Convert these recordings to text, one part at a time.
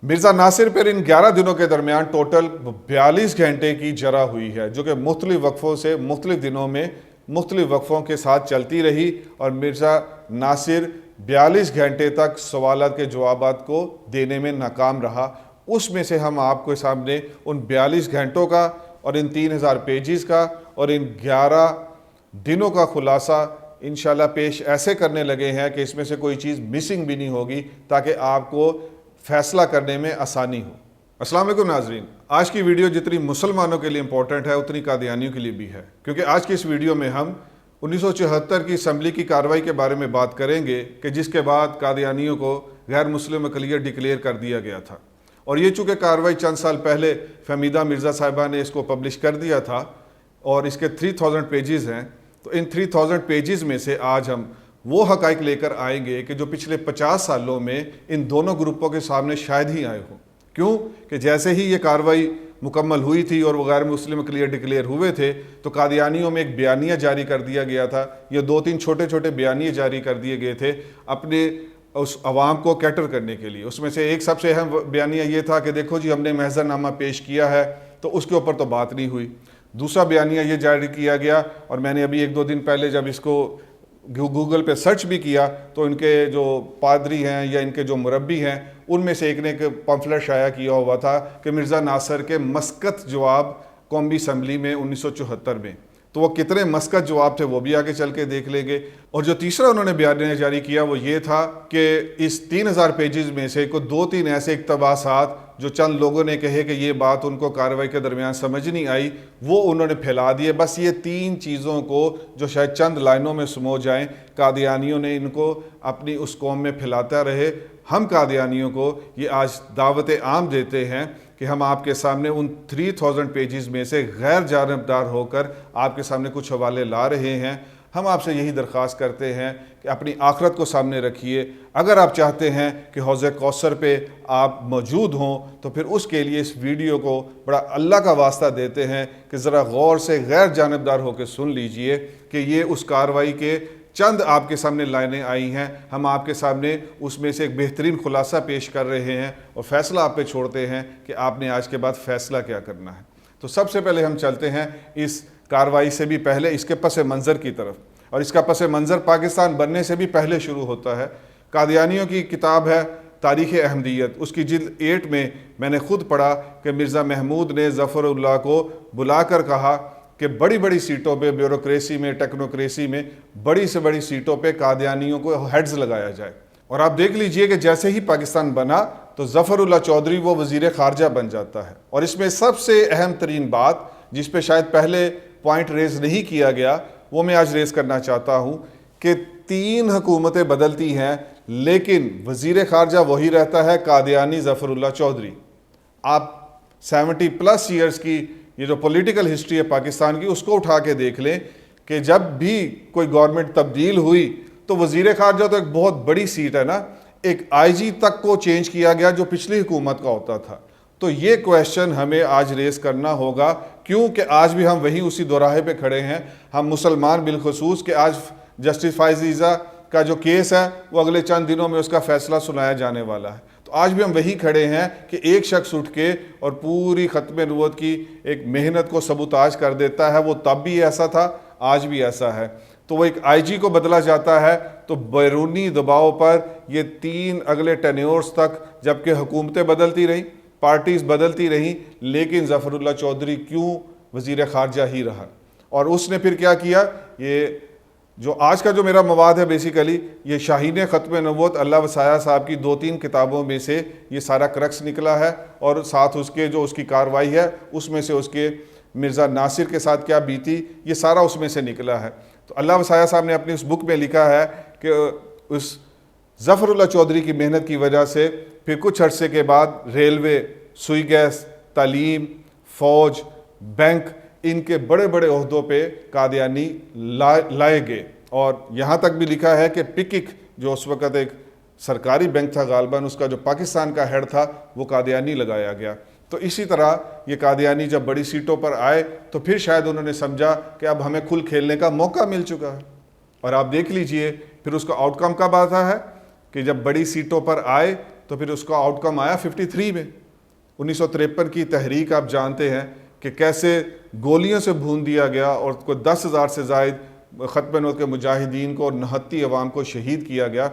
مرزا ناصر پر ان 11 دنوں کے درمیان ٹوٹل 42 گھنٹے کی جرح ہوئی ہے، جو کہ مختلف وقفوں سے مختلف دنوں میں مختلف وقفوں کے ساتھ چلتی رہی، اور مرزا ناصر 42 گھنٹے تک سوالات کے جوابات کو دینے میں ناکام رہا۔ اس میں سے ہم آپ کے سامنے ان 42 گھنٹوں کا اور ان 3000 پیجز کا اور ان 11 دنوں کا خلاصہ انشاءاللہ پیش ایسے کرنے لگے ہیں کہ اس میں سے کوئی چیز مسنگ بھی نہیں ہوگی، تاکہ آپ کو فیصلہ کرنے میں آسانی ہو۔ السلام علیکم ناظرین، آج کی ویڈیو جتنی مسلمانوں کے لیے امپورٹنٹ ہے اتنی قادیانیوں کے لیے بھی ہے، کیونکہ آج کی اس ویڈیو میں ہم 1974 کی اسمبلی کی کارروائی کے بارے میں بات کریں گے کہ جس کے بعد قادیانیوں کو غیر مسلم اقلیت ڈکلیئر کر دیا گیا تھا، اور یہ چونکہ کارروائی چند سال پہلے فہمیدہ مرزا صاحبہ نے اس کو پبلش کر دیا تھا اور اس کے 3000 پیجز ہیں، تو ان 3000 پیجز میں سے آج ہم وہ حقائق لے کر آئیں گے کہ جو پچھلے 50 سالوں میں ان دونوں گروپوں کے سامنے شاید ہی آئے ہوں۔ کیوں کہ جیسے ہی یہ کارروائی مکمل ہوئی تھی اور وہ غیر مسلم اقلیت ڈکلیئر ہوئے تھے، تو قادیانیوں میں ایک بیانیہ جاری کر دیا گیا تھا، یہ 2-3 چھوٹے چھوٹے بیانیے جاری کر دیے گئے تھے اپنے اس عوام کو کیٹر کرنے کے لیے۔ اس میں سے ایک سب سے اہم بیانیہ یہ تھا کہ دیکھو جی ہم نے محضر نامہ پیش کیا ہے، تو اس کے اوپر تو بات نہیں ہوئی۔ دوسرا بیانیہ یہ جاری کیا گیا، اور میں نے ابھی 1-2 دن پہلے جب اس کو گوگل پہ سرچ بھی کیا تو ان کے جو پادری ہیں یا ان کے جو مربی ہیں ان میں سے ایک نے ایک پمفلٹ شائع کیا ہوا تھا کہ مرزا ناصر کے مسکت جواب قومی اسمبلی میں 1974 میں، تو وہ کتنے مسکت جواب تھے وہ بھی آگے چل کے دیکھ لیں گے۔ اور جو تیسرا انہوں نے بیانیہ جاری کیا وہ یہ تھا کہ اس 3000 پیجز میں سے کوئی 2-3 ایسے اقتباسات جو چند لوگوں نے کہے کہ یہ بات ان کو کارروائی کے درمیان سمجھ نہیں آئی، وہ انہوں نے پھیلا دیے۔ بس یہ 3 چیزوں کو جو شاید چند لائنوں میں سمو جائیں، قادیانیوں نے ان کو اپنی اس قوم میں پھیلاتا رہے۔ ہم قادیانیوں کو یہ آج دعوت عام دیتے ہیں کہ ہم آپ کے سامنے ان 3000 پیجز میں سے غیر جانبدار ہو کر آپ کے سامنے کچھ حوالے لا رہے ہیں۔ ہم آپ سے یہی درخواست کرتے ہیں کہ اپنی آخرت کو سامنے رکھیے۔ اگر آپ چاہتے ہیں کہ حوض کوثر پہ آپ موجود ہوں تو پھر اس کے لیے اس ویڈیو کو بڑا اللہ کا واسطہ دیتے ہیں کہ ذرا غور سے غیر جانبدار ہو کے سن لیجئے کہ یہ اس کارروائی کے چند آپ کے سامنے لائنیں آئی ہیں، ہم آپ کے سامنے اس میں سے ایک بہترین خلاصہ پیش کر رہے ہیں اور فیصلہ آپ پہ چھوڑتے ہیں کہ آپ نے آج کے بعد فیصلہ کیا کرنا ہے۔ تو سب سے پہلے ہم چلتے ہیں اس کارروائی سے بھی پہلے اس کے پس منظر کی طرف، اور اس کا پس منظر پاکستان بننے سے بھی پہلے شروع ہوتا ہے۔ قادیانیوں کی کتاب ہے تاریخ احمدیت، اس کی جلد 8 میں میں نے خود پڑھا کہ مرزا محمود نے ظفر اللہ کو بلا کر کہا کہ بڑی بڑی سیٹوں پہ، بیوروکریسی میں، ٹیکنوکریسی میں بڑی سے بڑی سیٹوں پہ قادیانیوں کو ہیڈز لگایا جائے۔ اور آپ دیکھ لیجئے کہ جیسے ہی پاکستان بنا تو ظفر اللہ چودھری وہ وزیر خارجہ بن جاتا ہے۔ اور اس میں سب سے اہم ترین بات جس پہ شاید پہلے پوائنٹ ریز نہیں کیا گیا وہ میں آج ریز کرنا چاہتا ہوں کہ 3 حکومتیں بدلتی ہیں لیکن وزیر خارجہ وہی رہتا ہے، قادیانی ظفر اللہ چودھری۔ آپ 70+ ایئرز کی یہ جو پولیٹیکل ہسٹری ہے پاکستان کی اس کو اٹھا کے دیکھ لیں کہ جب بھی کوئی گورنمنٹ تبدیل ہوئی تو وزیر خارجہ تو ایک بہت بڑی سیٹ ہے نا، ایک IG تک کو چینج کیا گیا جو پچھلی حکومت کا ہوتا تھا۔ تو یہ کویشچن ہمیں آج ریز کرنا ہوگا، کیونکہ آج بھی ہم وہیں اسی دوراہے پہ کھڑے ہیں، ہم مسلمان بالخصوص، کہ آج جسٹس فائز عیسیٰ کا جو کیس ہے وہ اگلے چند دنوں میں اس کا فیصلہ سنایا جانے والا ہے۔ تو آج بھی ہم وہی کھڑے ہیں کہ ایک شخص اٹھ کے اور پوری ختم نبوت کی ایک محنت کو سبوتاژ کر دیتا ہے۔ وہ تب بھی ایسا تھا، آج بھی ایسا ہے۔ تو وہ ایک IG کو بدلا جاتا ہے تو بیرونی دباؤ پر یہ 3 اگلے ٹینیورز تک جبکہ حکومتیں بدلتی رہیں، پارٹیز بدلتی رہیں، لیکن ظفر اللہ چودھری کیوں وزیر خارجہ ہی رہا۔ اور اس نے پھر کیا کیا، یہ جو آج کا جو میرا مواد ہے بیسیکلی یہ شاہین ختم نبوت اللہ وسایہ صاحب کی 2-3 کتابوں میں سے یہ سارا کرکس نکلا ہے، اور ساتھ اس کے جو اس کی کارروائی ہے اس میں سے اس کے مرزا ناصر کے ساتھ کیا بیتی یہ سارا اس میں سے نکلا ہے۔ تو اللہ وسایہ صاحب نے اپنی اس بک میں لکھا ہے کہ اس ظفر اللہ چودھری کی محنت کی وجہ سے پھر کچھ عرصے کے بعد ریلوے، سوئی گیس، تعلیم، فوج، بینک، ان کے بڑے بڑے عہدوں پہ قادیانی لائے گئے۔ اور یہاں تک بھی لکھا ہے کہ پکک جو اس وقت ایک سرکاری بینک تھا غالباً، اس کا جو پاکستان کا ہیڈ تھا وہ قادیانی لگایا گیا۔ تو اسی طرح یہ قادیانی جب بڑی سیٹوں پر آئے تو پھر شاید انہوں نے سمجھا کہ اب ہمیں کھل کھیلنے کا موقع مل چکا ہے۔ اور آپ دیکھ لیجئے پھر اس کا آؤٹ کم کب آتا ہے کہ جب بڑی سیٹوں پر آئے تو پھر اس کا آؤٹ کم آیا 53 میں۔ 1953 کی تحریک آپ جانتے ہیں کہ کیسے گولیوں سے بھون دیا گیا اور کوئی 10,000 سے زائد ختم نبوت کے مجاہدین کو اور 29 عوام کو شہید کیا گیا۔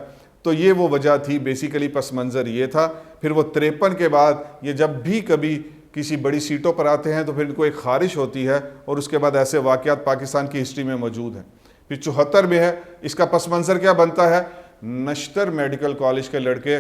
تو یہ وہ وجہ تھی، بیسیکلی پس منظر یہ تھا۔ پھر وہ 53 کے بعد یہ جب بھی کبھی کسی بڑی سیٹوں پر آتے ہیں تو پھر ان کو ایک خارش ہوتی ہے، اور اس کے بعد ایسے واقعات پاکستان کی ہسٹری میں موجود ہیں۔ پھر 74 میں ہے، اس کا پس منظر کیا بنتا ہے؟ نشتر میڈیکل کالج کے لڑکے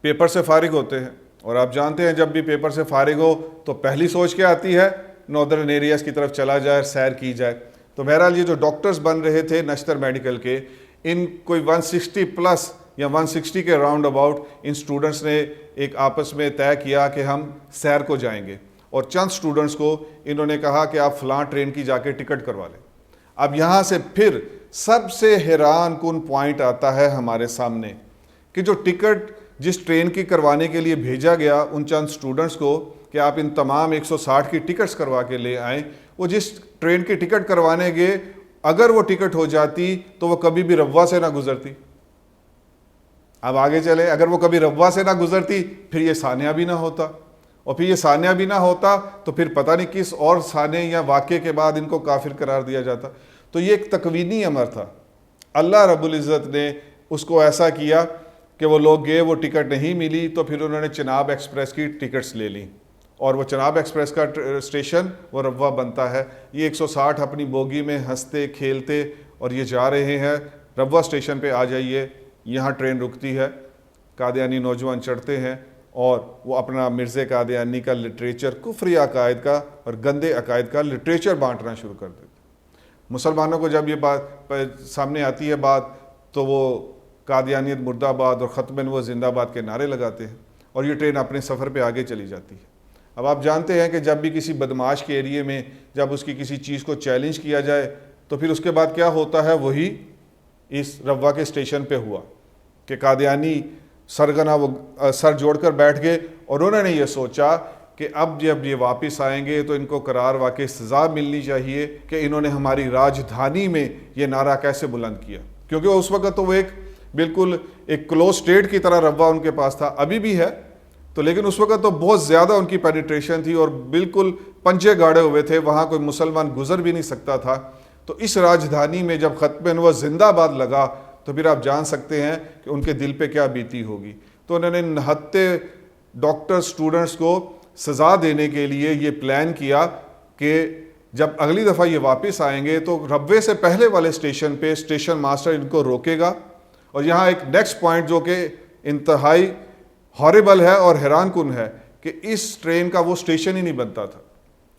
پیپر سے فارغ ہوتے ہیں، اور آپ جانتے ہیں جب بھی پیپر سے فارغ ہو تو پہلی سوچ کیا آتی ہے؟ ناردرن ایریاز کی طرف چلا جائے، سیر کی جائے۔ تو بہرحال یہ جو ڈاکٹرز بن رہے تھے نشتر میڈیکل کے، ان کوئی 160 پلس یا 160 کے راؤنڈ اباؤٹ ان سٹوڈنٹس نے ایک آپس میں طے کیا کہ ہم سیر کو جائیں گے، اور چند سٹوڈنٹس کو انہوں نے کہا کہ آپ فلاں ٹرین کی جا کے ٹکٹ کروا لیں۔ اب یہاں سے پھر سب سے حیران کن پوائنٹ آتا ہے ہمارے سامنے کہ جو ٹکٹ جس ٹرین کی کروانے کے لیے بھیجا گیا ان چند سٹوڈنٹس کو کہ آپ ان تمام 160 کی ٹکٹس کروا کے لے آئیں، وہ جس ٹرین کی ٹکٹ کروانے گئے، اگر وہ ٹکٹ ہو جاتی تو وہ کبھی بھی روا سے نہ گزرتی۔ اب آگے چلے، اگر وہ کبھی روا سے نہ گزرتی پھر یہ سانحہ بھی نہ ہوتا، اور پھر یہ سانحہ بھی نہ ہوتا تو پھر پتہ نہیں کس اور سانحے یا واقعے کے بعد ان کو کافر قرار دیا جاتا۔ تو یہ ایک تکوینی امر تھا۔ اللہ رب العزت نے اس کو ایسا کیا کہ وہ لوگ گئے، وہ ٹکٹ نہیں ملی، تو پھر انہوں نے چناب ایکسپریس کی ٹکٹس لے لیں، اور وہ چناب ایکسپریس کا اسٹیشن وہ روا بنتا ہے۔ یہ 160 اپنی بوگی میں ہنستے کھیلتے اور یہ جا رہے ہیں، روا اسٹیشن پہ آ جائیے، یہاں ٹرین رکتی ہے۔ قادیانی نوجوان چڑھتے ہیں اور وہ اپنا مرزا قادیانی کا لٹریچر، کفری عقائد کا اور گندے عقائد کا لٹریچر بانٹنا شروع کر دیتے۔ مسلمانوں کو جب یہ بات سامنے آتی ہے بات، تو وہ قادیانیت مردہ باد اور ختم نبوت زندہ باد کے نعرے لگاتے ہیں، اور یہ ٹرین اپنے سفر پہ آگے چلی جاتی ہے۔ اب آپ جانتے ہیں کہ جب بھی کسی بدمعاش کے ایریے میں جب اس کی کسی چیز کو چیلنج کیا جائے تو پھر اس کے بعد کیا ہوتا ہے؟ وہی اس روا کے اسٹیشن پہ ہوا کہ قادیانی سرگنا وہ سر جوڑ کر بیٹھ گئے، اور انہوں نے یہ سوچا کہ اب جب یہ واپس آئیں گے تو ان کو قرار واقع سزا ملنی چاہیے کہ انہوں نے ہماری راجدھانی میں یہ نعرہ کیسے بلند کیا، کیونکہ اس وقت تو وہ ایک بالکل ایک کلوز اسٹیٹ کی طرح روا ان کے پاس تھا، ابھی بھی ہے تو، لیکن اس وقت تو بہت زیادہ ان کی پینیٹریشن تھی اور بالکل پنجے گاڑے ہوئے تھے، وہاں کوئی مسلمان گزر بھی نہیں سکتا تھا۔ تو اس راجدھانی میں جب ختم نبوت زندہ باد لگا تو پھر آپ جان سکتے ہیں کہ ان کے دل پہ کیا بیتی ہوگی۔ تو انہوں نے 69 ڈاکٹر سٹوڈنٹس کو سزا دینے کے لیے یہ پلان کیا کہ جب اگلی دفعہ یہ واپس آئیں گے تو ربوے سے پہلے والے اسٹیشن پہ اسٹیشن ماسٹر ان کو روکے گا، اور یہاں ایک نیکسٹ پوائنٹ جو کہ انتہائی ہاربل ہے اور حیران کن ہے کہ اس ٹرین کا وہ اسٹیشن ہی نہیں بنتا تھا،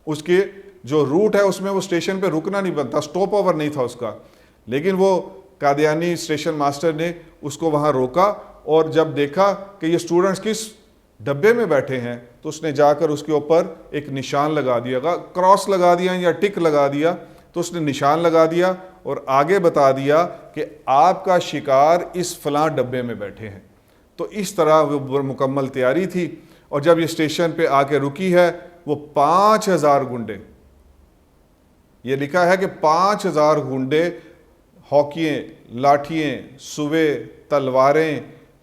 اس کے جو روٹ ہے اس میں وہ اسٹیشن پہ رکنا نہیں بنتا، سٹاپ اوور نہیں تھا اس کا، لیکن وہ قادیانی اسٹیشن ماسٹر نے اس کو وہاں روکا، اور جب دیکھا کہ یہ اسٹوڈنٹس کس ڈبے میں بیٹھے ہیں تو اس نے جا کر اس کے اوپر ایک نشان لگا دیا، کراس لگا دیا یا ٹک لگا دیا، تو اس نے نشان لگا دیا اور آگے بتا دیا کہ آپ کا شکار اس فلاں ڈبے میں بیٹھے ہیں۔ تو اس طرح وہ مکمل تیاری تھی، اور جب یہ اسٹیشن پہ آ کے رکی ہے وہ 5000 گنڈے، یہ لکھا ہے کہ 5000 گنڈے ہاکییں، لاٹھییں، سوے، تلواریں،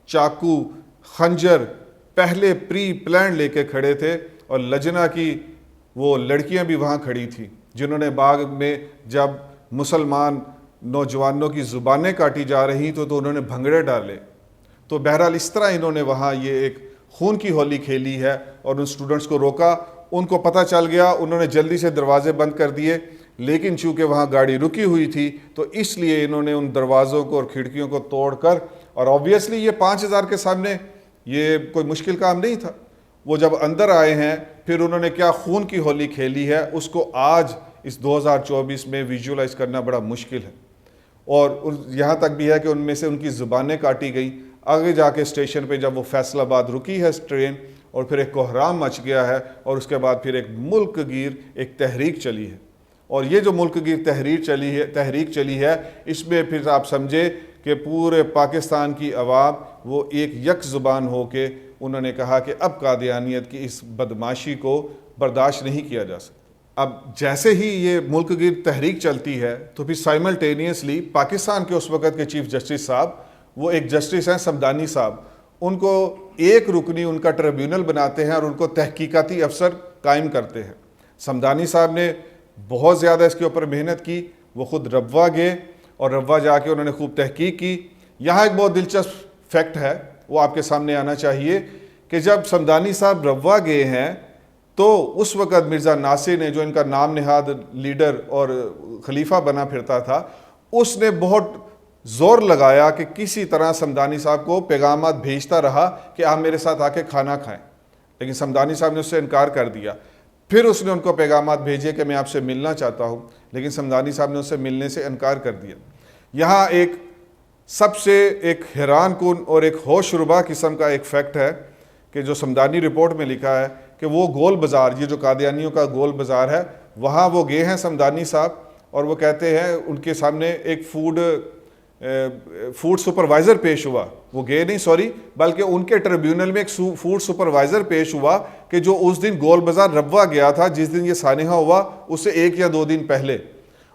چاقو، خنجر پہلے پری پلان لے کے کھڑے تھے، اور لجنا کی وہ لڑکیاں بھی وہاں کھڑی تھیں جنہوں نے باغ میں جب مسلمان نوجوانوں کی زبانیں کاٹی جا رہی تو انہوں نے بھنگڑے ڈالے۔ تو بہرحال اس طرح انہوں نے وہاں یہ ایک خون کی ہولی کھیلی ہے اور ان سٹوڈنٹس کو روکا، ان کو پتہ چل گیا، انہوں نے جلدی سے دروازے بند کر دیے، لیکن چونکہ وہاں گاڑی رکی ہوئی تھی تو اس لیے انہوں نے ان دروازوں کو اور کھڑکیوں کو توڑ کر، اور آبویسلی یہ 5000 کے سامنے یہ کوئی مشکل کام نہیں تھا، وہ جب اندر آئے ہیں پھر انہوں نے کیا خون کی ہولی کھیلی ہے، اس کو آج اس 2024 میں ویژولائز کرنا بڑا مشکل ہے، اور یہاں تک بھی ہے کہ ان میں سے ان کی زبانیں کاٹی گئیں۔ آگے جا کے اسٹیشن پہ جب وہ فیصل آباد رکی ہے ٹرین، اور پھر ایک کوہرام مچ گیا ہے، اور اس کے بعد پھر ایک ملک گیر ایک تحریک چلی ہے، اور یہ جو ملک گیر تحریک چلی ہے اس میں پھر آپ سمجھے کہ پورے پاکستان کی عوام وہ یک زبان ہو کے انہوں نے کہا کہ اب قادیانیت کی اس بدماشی کو برداشت نہیں کیا جا سکتا۔ اب جیسے ہی یہ ملک گیر تحریک چلتی ہے تو پھر سائملٹینیسلی پاکستان کے اس وقت کے چیف جسٹس صاحب، وہ ایک جسٹس ہیں سمدانی صاحب، ان کو ایک رکنی ان کا ٹریبیونل بناتے ہیں اور ان کو تحقیقاتی افسر قائم کرتے ہیں۔ صمدانی صاحب نے بہت زیادہ اس کے اوپر محنت کی، وہ خود ربوہ گئے اور ربوہ جا کے انہوں نے خوب تحقیق کی۔ یہاں ایک بہت دلچسپ فیکٹ ہے، وہ آپ کے سامنے آنا چاہیے کہ جب صمدانی صاحب ربوہ گئے ہیں تو اس وقت مرزا ناصر نے، جو ان کا نام نہاد لیڈر اور خلیفہ بنا پھرتا تھا، اس نے بہت زور لگایا کہ کسی طرح صمدانی صاحب کو پیغامات بھیجتا رہا کہ آپ میرے ساتھ آ کے کھانا کھائیں، لیکن صمدانی صاحب نے اس سے انکار کر دیا۔ پھر اس نے ان کو پیغامات بھیجے کہ میں آپ سے ملنا چاہتا ہوں، لیکن صمدانی صاحب نے اس سے ملنے سے انکار کر دیا۔ یہاں ایک سب سے ایک حیران کن اور ایک ہوش ربا قسم کا ایک فیکٹ ہے کہ جو صمدانی رپورٹ میں لکھا ہے کہ وہ گول بازار، یہ جو قادیانیوں کا گول بازار ہے، وہاں وہ گئے ہیں صمدانی صاحب، اور وہ کہتے ہیں ان کے سامنے ایک فوڈ سپروائزر پیش ہوا، وہ گئے نہیں سوری، بلکہ ان کے ٹریبیونل میں ایک فوڈ سپروائزر پیش ہوا کہ جو اس دن گول بازار ربوہ گیا تھا، جس دن یہ سانحہ ہوا اس سے 1 یا 2 دن پہلے،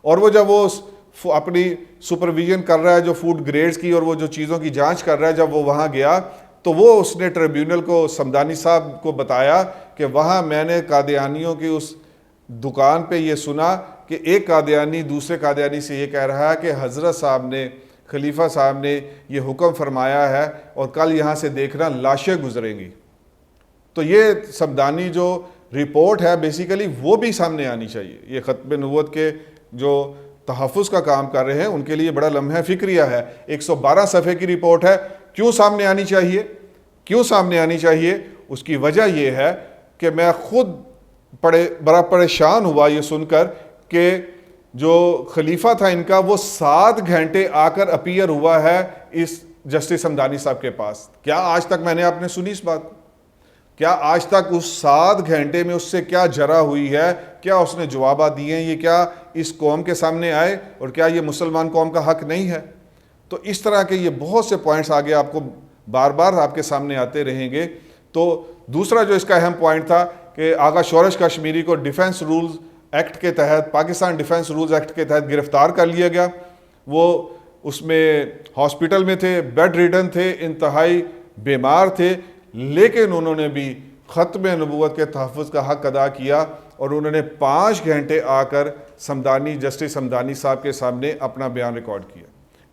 اور وہ جب وہ اپنی سپرویژن کر رہا ہے جو فوڈ گریڈز کی اور وہ جو چیزوں کی جانچ کر رہا ہے، جب وہ وہاں گیا تو وہ اس نے ٹریبیونل کو صمدانی صاحب کو بتایا کہ وہاں میں نے قادیانیوں کی اس دکان پہ یہ سنا کہ ایک قادیانی دوسرے قادیانی سے یہ کہہ رہا ہے کہ حضرت صاحب نے، خلیفہ صاحب نے یہ حکم فرمایا ہے اور کل یہاں سے دیکھنا لاشیں گزریں گی۔ تو یہ صمدانی جو رپورٹ ہے بیسیکلی وہ بھی سامنے آنی چاہیے۔ یہ ختم نبوت کے جو تحفظ کا کام کر رہے ہیں ان کے لیے بڑا لمحہ فکریہ ہے۔ 112 صفحے کی رپورٹ ہے، کیوں سامنے آنی چاہیے؟ کیوں سامنے آنی چاہیے؟ اس کی وجہ یہ ہے کہ میں خود بڑا پریشان ہوا یہ سن کر کہ جو خلیفہ تھا ان کا، وہ 7 گھنٹے آ کر اپیئر ہوا ہے اس جسٹس صمدانی صاحب کے پاس۔ کیا آج تک میں نے آپ نے سنی اس بات کو؟ کیا آج تک اس 7 گھنٹے میں اس سے کیا جرا ہوئی ہے؟ کیا اس نے جوابات دیے ہیں؟ یہ کیا اس قوم کے سامنے آئے؟ اور کیا یہ مسلمان قوم کا حق نہیں ہے؟ تو اس طرح کے یہ بہت سے پوائنٹس آگے آپ کو بار بار آپ کے سامنے آتے رہیں گے۔ تو دوسرا جو اس کا اہم پوائنٹ تھا کہ آغا شورش کشمیری کو ڈیفنس رولز ایکٹ کے تحت، پاکستان ڈیفنس رولز ایکٹ کے تحت گرفتار کر لیا گیا۔ وہ اس میں ہاسپٹل میں تھے، بیڈ ریڈن تھے، انتہائی بیمار تھے، لیکن انہوں نے بھی ختم نبوت کے تحفظ کا حق ادا کیا اور انہوں نے 5 گھنٹے آ کر جسٹس صمدانی صاحب کے سامنے اپنا بیان ریکارڈ کیا۔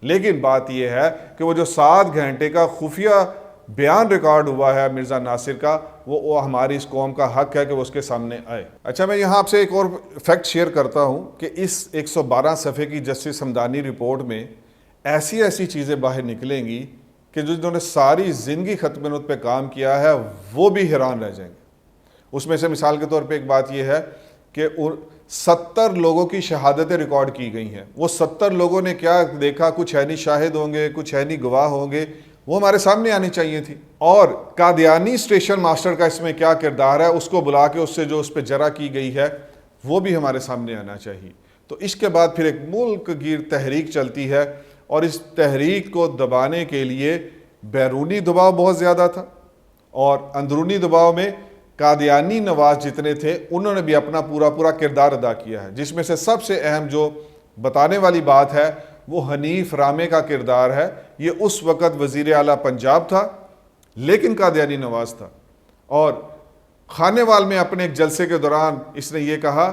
لیکن بات یہ ہے کہ وہ جو 7 گھنٹے کا خفیہ بیان ریکارڈ ہوا ہے مرزا ناصر کا، وہ ہماری اس قوم کا حق ہے کہ وہ اس کے سامنے آئے۔ اچھا، میں یہاں آپ سے ایک اور فیکٹ شیئر کرتا ہوں کہ اس 112 صفحے کی جسٹس صمدانی رپورٹ میں ایسی چیزیں باہر نکلیں گی کہ جنہوں نے ساری زندگی ختم نبوت پہ کام کیا ہے وہ بھی حیران رہ جائیں گے۔ اس میں سے مثال کے طور پہ ایک بات یہ ہے کہ 70 لوگوں کی شہادتیں ریکارڈ کی گئی ہیں۔ وہ 70 لوگوں نے کیا دیکھا، کچھ ہے نہیں شاہد ہوں گے، کچھ ہے نہیں گواہ ہوں گے، وہ ہمارے سامنے آنی چاہیے تھی۔ اور قادیانی اسٹیشن ماسٹر کا اس میں کیا کردار ہے، اس کو بلا کے اس سے جو اس پہ جرح کی گئی ہے وہ بھی ہمارے سامنے آنا چاہیے۔ تو اس کے بعد پھر ایک ملک گیر تحریک چلتی ہے، اور اس تحریک کو دبانے کے لیے بیرونی دباؤ بہت زیادہ تھا، اور اندرونی دباؤ میں قادیانی نواز جتنے تھے انہوں نے بھی اپنا پورا کردار ادا کیا ہے، جس میں سے سب سے اہم جو بتانے والی بات ہے وہ حنیف رامے کا کردار ہے۔ یہ اس وقت وزیر اعلیٰ پنجاب تھا لیکن قادیانی نواز تھا، اور خانے وال میں اپنے ایک جلسے کے دوران اس نے یہ کہا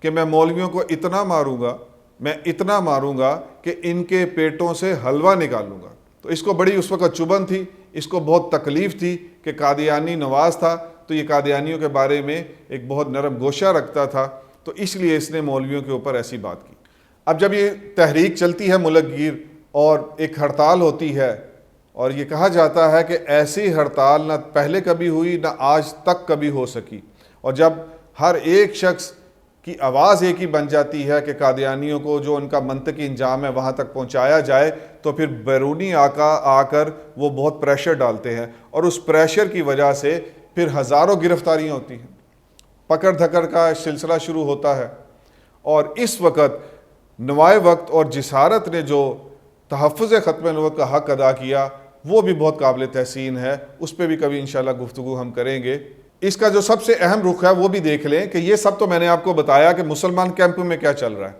کہ میں مولویوں کو اتنا ماروں گا کہ ان کے پیٹوں سے حلوہ نکالوں گا۔ تو اس کو بڑی اس وقت چبھن تھی، اس کو بہت تکلیف تھی کہ قادیانی نواز تھا تو یہ قادیانیوں کے بارے میں ایک بہت نرم گوشہ رکھتا تھا، تو اس لیے اس نے مولویوں کے اوپر ایسی بات کی۔ اب جب یہ تحریک چلتی ہے ملک گیر اور ایک ہڑتال ہوتی ہے، اور یہ کہا جاتا ہے کہ ایسی ہڑتال نہ پہلے کبھی ہوئی نہ آج تک کبھی ہو سکی، اور جب ہر ایک شخص کی آواز ایک ہی بن جاتی ہے کہ قادیانیوں کو جو ان کا منطقی انجام ہے وہاں تک پہنچایا جائے، تو پھر بیرونی آ کر وہ بہت پریشر ڈالتے ہیں، اور اس پریشر کی وجہ سے پھر ہزاروں گرفتاریاں ہوتی ہیں، پکڑ دھکڑ کا سلسلہ شروع ہوتا ہے۔ اور اس وقت نوائے وقت اور جسارت نے جو تحفظ ختم نبوت کا حق ادا کیا وہ بھی بہت قابل تحسین ہے، اس پہ بھی کبھی انشاءاللہ گفتگو ہم کریں گے۔ اس کا جو سب سے اہم رخ ہے وہ بھی دیکھ لیں کہ یہ سب تو میں نے آپ کو بتایا کہ مسلمان کیمپ میں کیا چل رہا ہے،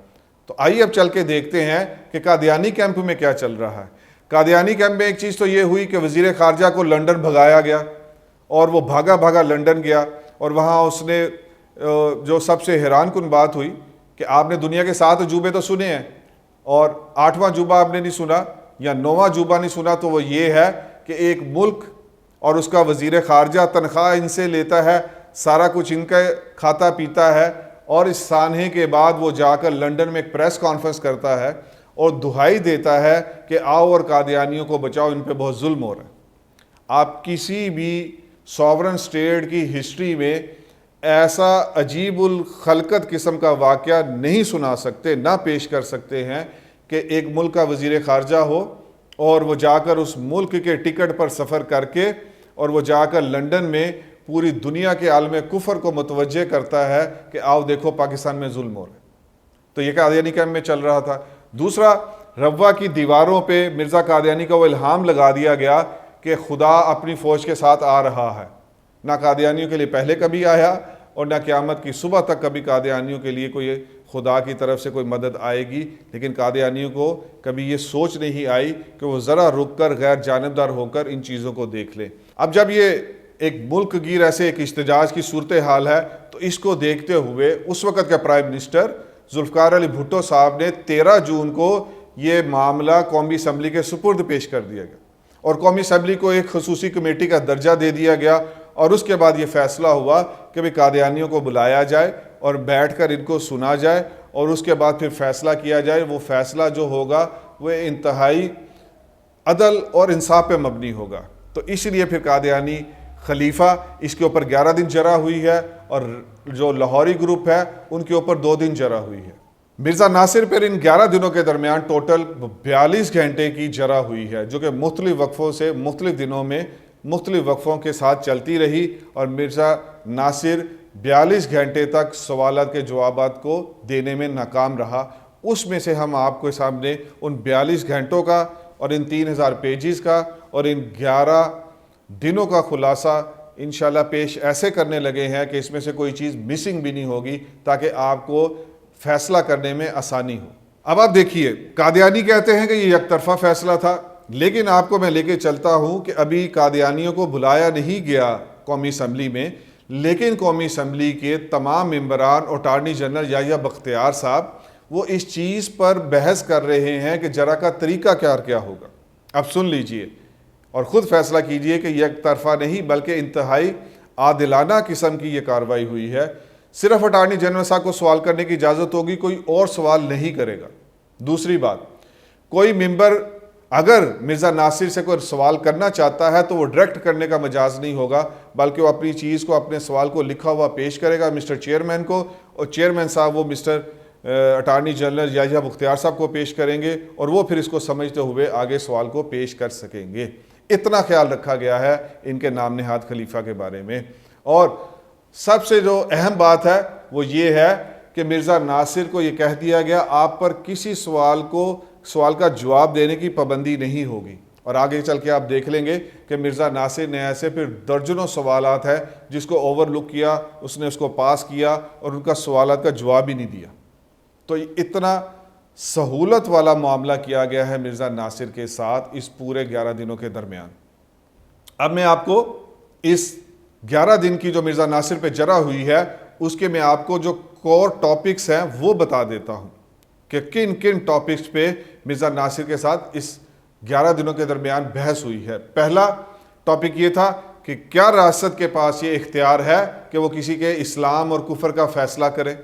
تو آئیے اب چل کے دیکھتے ہیں کہ قادیانی کیمپ میں کیا چل رہا ہے۔ قادیانی کیمپ میں ایک چیز تو یہ ہوئی کہ وزیر خارجہ کو لنڈن بھگایا گیا اور وہ بھاگا بھاگا لنڈن گیا، اور وہاں اس نے جو سب سے حیران کن بات ہوئی کہ آپ نے دنیا کے 7 عجوبے تو سنے ہیں اور 8واں عجوبہ آپ نے نہیں سنا یا 9واں عجوبہ نہیں سنا، تو وہ یہ ہے کہ ایک ملک اور اس کا وزیر خارجہ تنخواہ ان سے لیتا ہے، سارا کچھ ان کا کھاتا پیتا ہے، اور اس سانحے کے بعد وہ جا کر لنڈن میں ایک پریس کانفرنس کرتا ہے اور دہائی دیتا ہے کہ آؤ اور قادیانیوں کو بچاؤ، ان پہ بہت ظلم ہو رہا ہے۔ آپ کسی بھی سوورن سٹیٹ کی ہسٹری میں ایسا عجیب الخلقت قسم کا واقعہ نہیں سنا سکتے، نہ پیش کر سکتے ہیں کہ ایک ملک کا وزیر خارجہ ہو اور وہ جا کر اس ملک کے ٹکٹ پر سفر کر کے اور وہ جا کر لنڈن میں پوری دنیا کے عالم کفر کو متوجہ کرتا ہے کہ آؤ دیکھو پاکستان میں ظلم ہو رہا ہے۔ تو یہ قادیانی کیمپ میں چل رہا تھا۔ دوسرا، روا کی دیواروں پہ مرزا قادیانی کا وہ الہام لگا دیا گیا کہ خدا اپنی فوج کے ساتھ آ رہا ہے۔ نہ قادیانیوں کے لیے پہلے کبھی آیا اور نہ قیامت کی صبح تک کبھی قادیانیوں کے لیے کوئی خدا کی طرف سے کوئی مدد آئے گی، لیکن قادیانیوں کو کبھی یہ سوچ نہیں آئی کہ وہ ذرا رک کر غیر جانبدار ہو کر ان چیزوں کو دیکھ لیں۔ اب جب یہ ایک ملک گیر ایسے ایک احتجاج کی صورتحال ہے تو اس کو دیکھتے ہوئے اس وقت کا پرائم منسٹر ذوالفقار علی بھٹو صاحب نے 13 جون کو یہ معاملہ قومی اسمبلی کے سپرد پیش کر دیا گیا اور قومی اسمبلی کو ایک خصوصی کمیٹی کا درجہ دے دیا گیا، اور اس کے بعد یہ فیصلہ ہوا کہ بھی قادیانیوں کو بلایا جائے اور بیٹھ کر ان کو سنا جائے اور اس کے بعد پھر فیصلہ کیا جائے۔ وہ فیصلہ جو ہوگا وہ انتہائی عدل اور انصاف پہ مبنی ہوگا۔ تو اس لیے پھر قادیانی خلیفہ اس کے اوپر 11 دن جرا ہوئی ہے اور جو لاہوری گروپ ہے ان کے اوپر 2 دن جرا ہوئی ہے۔ مرزا ناصر پر ان 11 دنوں کے درمیان ٹوٹل 42 گھنٹے کی جرا ہوئی ہے، جو کہ مختلف وقفوں سے مختلف دنوں میں مختلف وقفوں کے ساتھ چلتی رہی، اور مرزا ناصر 42 گھنٹے تک سوالات کے جوابات کو دینے میں ناکام رہا۔ اس میں سے ہم آپ کے سامنے ان 42 گھنٹوں کا اور ان 3000 پیجز کا اور ان 11 دنوں کا خلاصہ انشاءاللہ پیش ایسے کرنے لگے ہیں کہ اس میں سے کوئی چیز مسنگ بھی نہیں ہوگی، تاکہ آپ کو فیصلہ کرنے میں آسانی ہو۔ اب آپ دیکھیے، قادیانی کہتے ہیں کہ یہ یک طرفہ فیصلہ تھا، لیکن آپ کو میں لے کے چلتا ہوں کہ ابھی قادیانیوں کو بلایا نہیں گیا قومی اسمبلی میں، لیکن قومی اسمبلی کے تمام ممبران اور اٹارنی جنرل یحییٰ بختیار صاحب وہ اس چیز پر بحث کر رہے ہیں کہ جرا کا طریقہ کیا ہوگا۔ اب سن لیجئے اور خود فیصلہ کیجئے کہ یک طرفہ نہیں بلکہ انتہائی عادلانہ قسم کی یہ کارروائی ہوئی ہے۔ صرف اٹارنی جنرل صاحب کو سوال کرنے کی اجازت ہوگی، کوئی اور سوال نہیں کرے گا۔ دوسری بات، کوئی ممبر اگر مرزا ناصر سے کوئی سوال کرنا چاہتا ہے تو وہ ڈائریکٹ کرنے کا مجاز نہیں ہوگا، بلکہ وہ اپنی چیز کو، اپنے سوال کو لکھا ہوا پیش کرے گا مسٹر چیئرمین کو، اور چیئرمین صاحب وہ مسٹر اٹارنی جنرل یحییٰ بختیار صاحب کو پیش کریں گے، اور وہ پھر اس کو سمجھتے ہوئے آگے سوال کو پیش کر سکیں گے۔ اتنا خیال رکھا گیا ہے ان کے نام نہاد خلیفہ کے بارے میں۔ اور سب سے جو اہم بات ہے وہ یہ ہے کہ مرزا ناصر کو یہ کہہ دیا گیا آپ پر کسی سوال کا جواب دینے کی پابندی نہیں ہوگی، اور آگے چل کے آپ دیکھ لیں گے کہ مرزا ناصر نے ایسے پھر درجنوں سوالات ہیں جس کو اوور لک کیا، اس نے اس کو پاس کیا اور ان کا سوالات کا جواب ہی نہیں دیا۔ تو اتنا سہولت والا معاملہ کیا گیا ہے مرزا ناصر کے ساتھ اس پورے 11 دنوں کے درمیان۔ اب میں آپ کو اس 11 دن کی جو مرزا ناصر پہ جرا ہوئی ہے اس کے میں آپ کو جو کور ٹاپکس ہیں وہ بتا دیتا ہوں کہ کن کن ٹاپکس پہ مرزا ناصر کے ساتھ اس 11 دنوں کے درمیان بحث ہوئی ہے۔ پہلا ٹاپک یہ تھا کہ کیا ریاست کے پاس یہ اختیار ہے کہ وہ کسی کے اسلام اور کفر کا فیصلہ کرے؟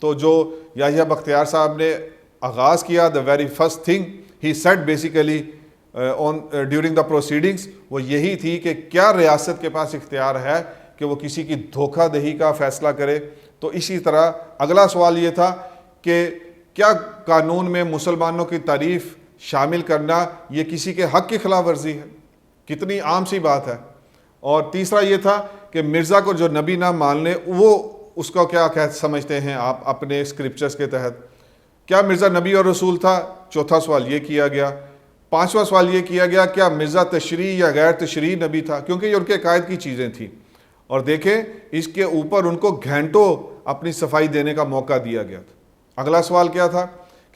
تو جو یحییٰ بختیار صاحب نے آغاز کیا، the very first thing he said basically during the proceedings، وہ یہی تھی کہ کیا ریاست کے پاس اختیار ہے کہ وہ کسی کی دھوکہ دہی کا فیصلہ کرے۔ تو اسی طرح اگلا سوال یہ تھا کہ کیا قانون میں مسلمانوں کی تعریف شامل کرنا یہ کسی کے حق کی خلاف ورزی ہے؟ کتنی عام سی بات ہے۔ اور تیسرا یہ تھا کہ مرزا کو جو نبی نہ مان لے وہ اس کو کیا سمجھتے ہیں آپ اپنے اسکرپچرز کے تحت؟ کیا مرزا نبی اور رسول تھا؟ چوتھا سوال یہ کیا گیا۔ پانچواں سوال یہ کیا گیا کیا مرزا تشریع یا غیر تشریع نبی تھا؟ کیونکہ یہ ان کے عقائد کی چیزیں تھیں، اور دیکھیں اس کے اوپر ان کو گھنٹوں اپنی صفائی دینے کا موقع دیا گیا تھا۔ اگلا سوال کیا تھا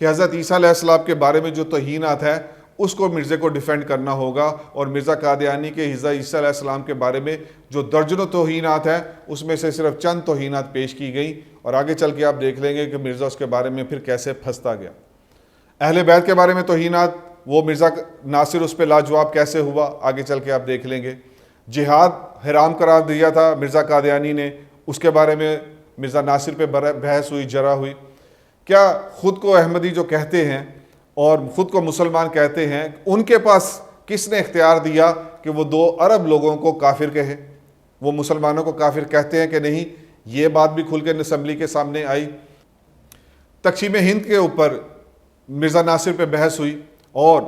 کہ حضرت عیسیٰ علیہ السلام کے بارے میں جو توہینات ہے اس کو مرزے کو ڈیفینڈ کرنا ہوگا، اور مرزا قادیانی کے حضرت عیسیٰ علیہ السلام کے بارے میں جو درجنوں توہینات ہیں اس میں سے صرف چند توہینات پیش کی گئیں، اور آگے چل کے آپ دیکھ لیں گے کہ مرزا اس کے بارے میں پھر کیسے پھنستا گیا۔ اہل بیت کے بارے میں توہینات، وہ مرزا ناصر اس پہ لاجواب کیسے ہوا، آگے چل کے آپ دیکھ لیں گے۔ جہاد حرام قرار دیا تھا مرزا قادیانی نے، اس کے بارے میں مرزا ناصر پہ بحث ہوئی، جرح ہوئی۔ کیا خود کو احمدی جو کہتے ہیں اور خود کو مسلمان کہتے ہیں، ان کے پاس کس نے اختیار دیا کہ وہ 2 ارب لوگوں کو کافر کہے؟ وہ مسلمانوں کو کافر کہتے ہیں کہ نہیں؟ یہ بات بھی کھل کے اسمبلی کے سامنے آئی۔ تقسیم ہند کے اوپر مرزا ناصر پہ بحث ہوئی، اور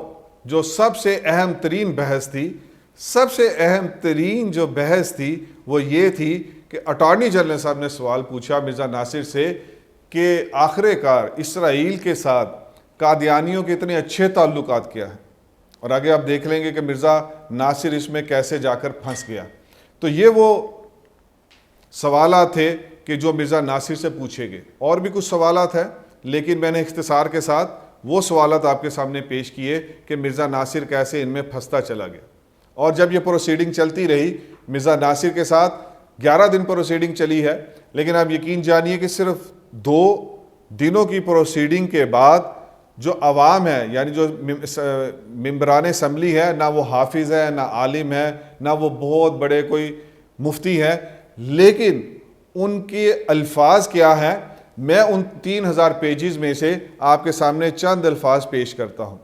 جو سب سے اہم ترین بحث تھی، سب سے اہم ترین جو بحث تھی وہ یہ تھی کہ اٹارنی جنرل صاحب نے سوال پوچھا مرزا ناصر سے کہ آخر کار اسرائیل کے ساتھ قادیانیوں کے اتنے اچھے تعلقات کیا ہیں، اور آگے آپ دیکھ لیں گے کہ مرزا ناصر اس میں کیسے جا کر پھنس گیا۔ تو یہ وہ سوالات تھے کہ جو مرزا ناصر سے پوچھے گئے، اور بھی کچھ سوالات ہیں لیکن میں نے اختصار کے ساتھ وہ سوالات آپ کے سامنے پیش کیے کہ مرزا ناصر کیسے ان میں پھنستا چلا گیا۔ اور جب یہ پروسیڈنگ چلتی رہی، مرزا ناصر کے ساتھ 11 دن پروسیڈنگ چلی ہے، لیکن آپ یقین جانیے کہ صرف 2 دنوں کی پروسیڈنگ کے بعد جو عوام ہے، یعنی جو ممبران اسمبلی ہے، نہ وہ حافظ ہے، نہ عالم ہے، نہ وہ بہت بڑے کوئی مفتی ہیں، لیکن ان کے الفاظ کیا ہیں، میں ان 3000 پیجز میں سے آپ کے سامنے چند الفاظ پیش کرتا ہوں۔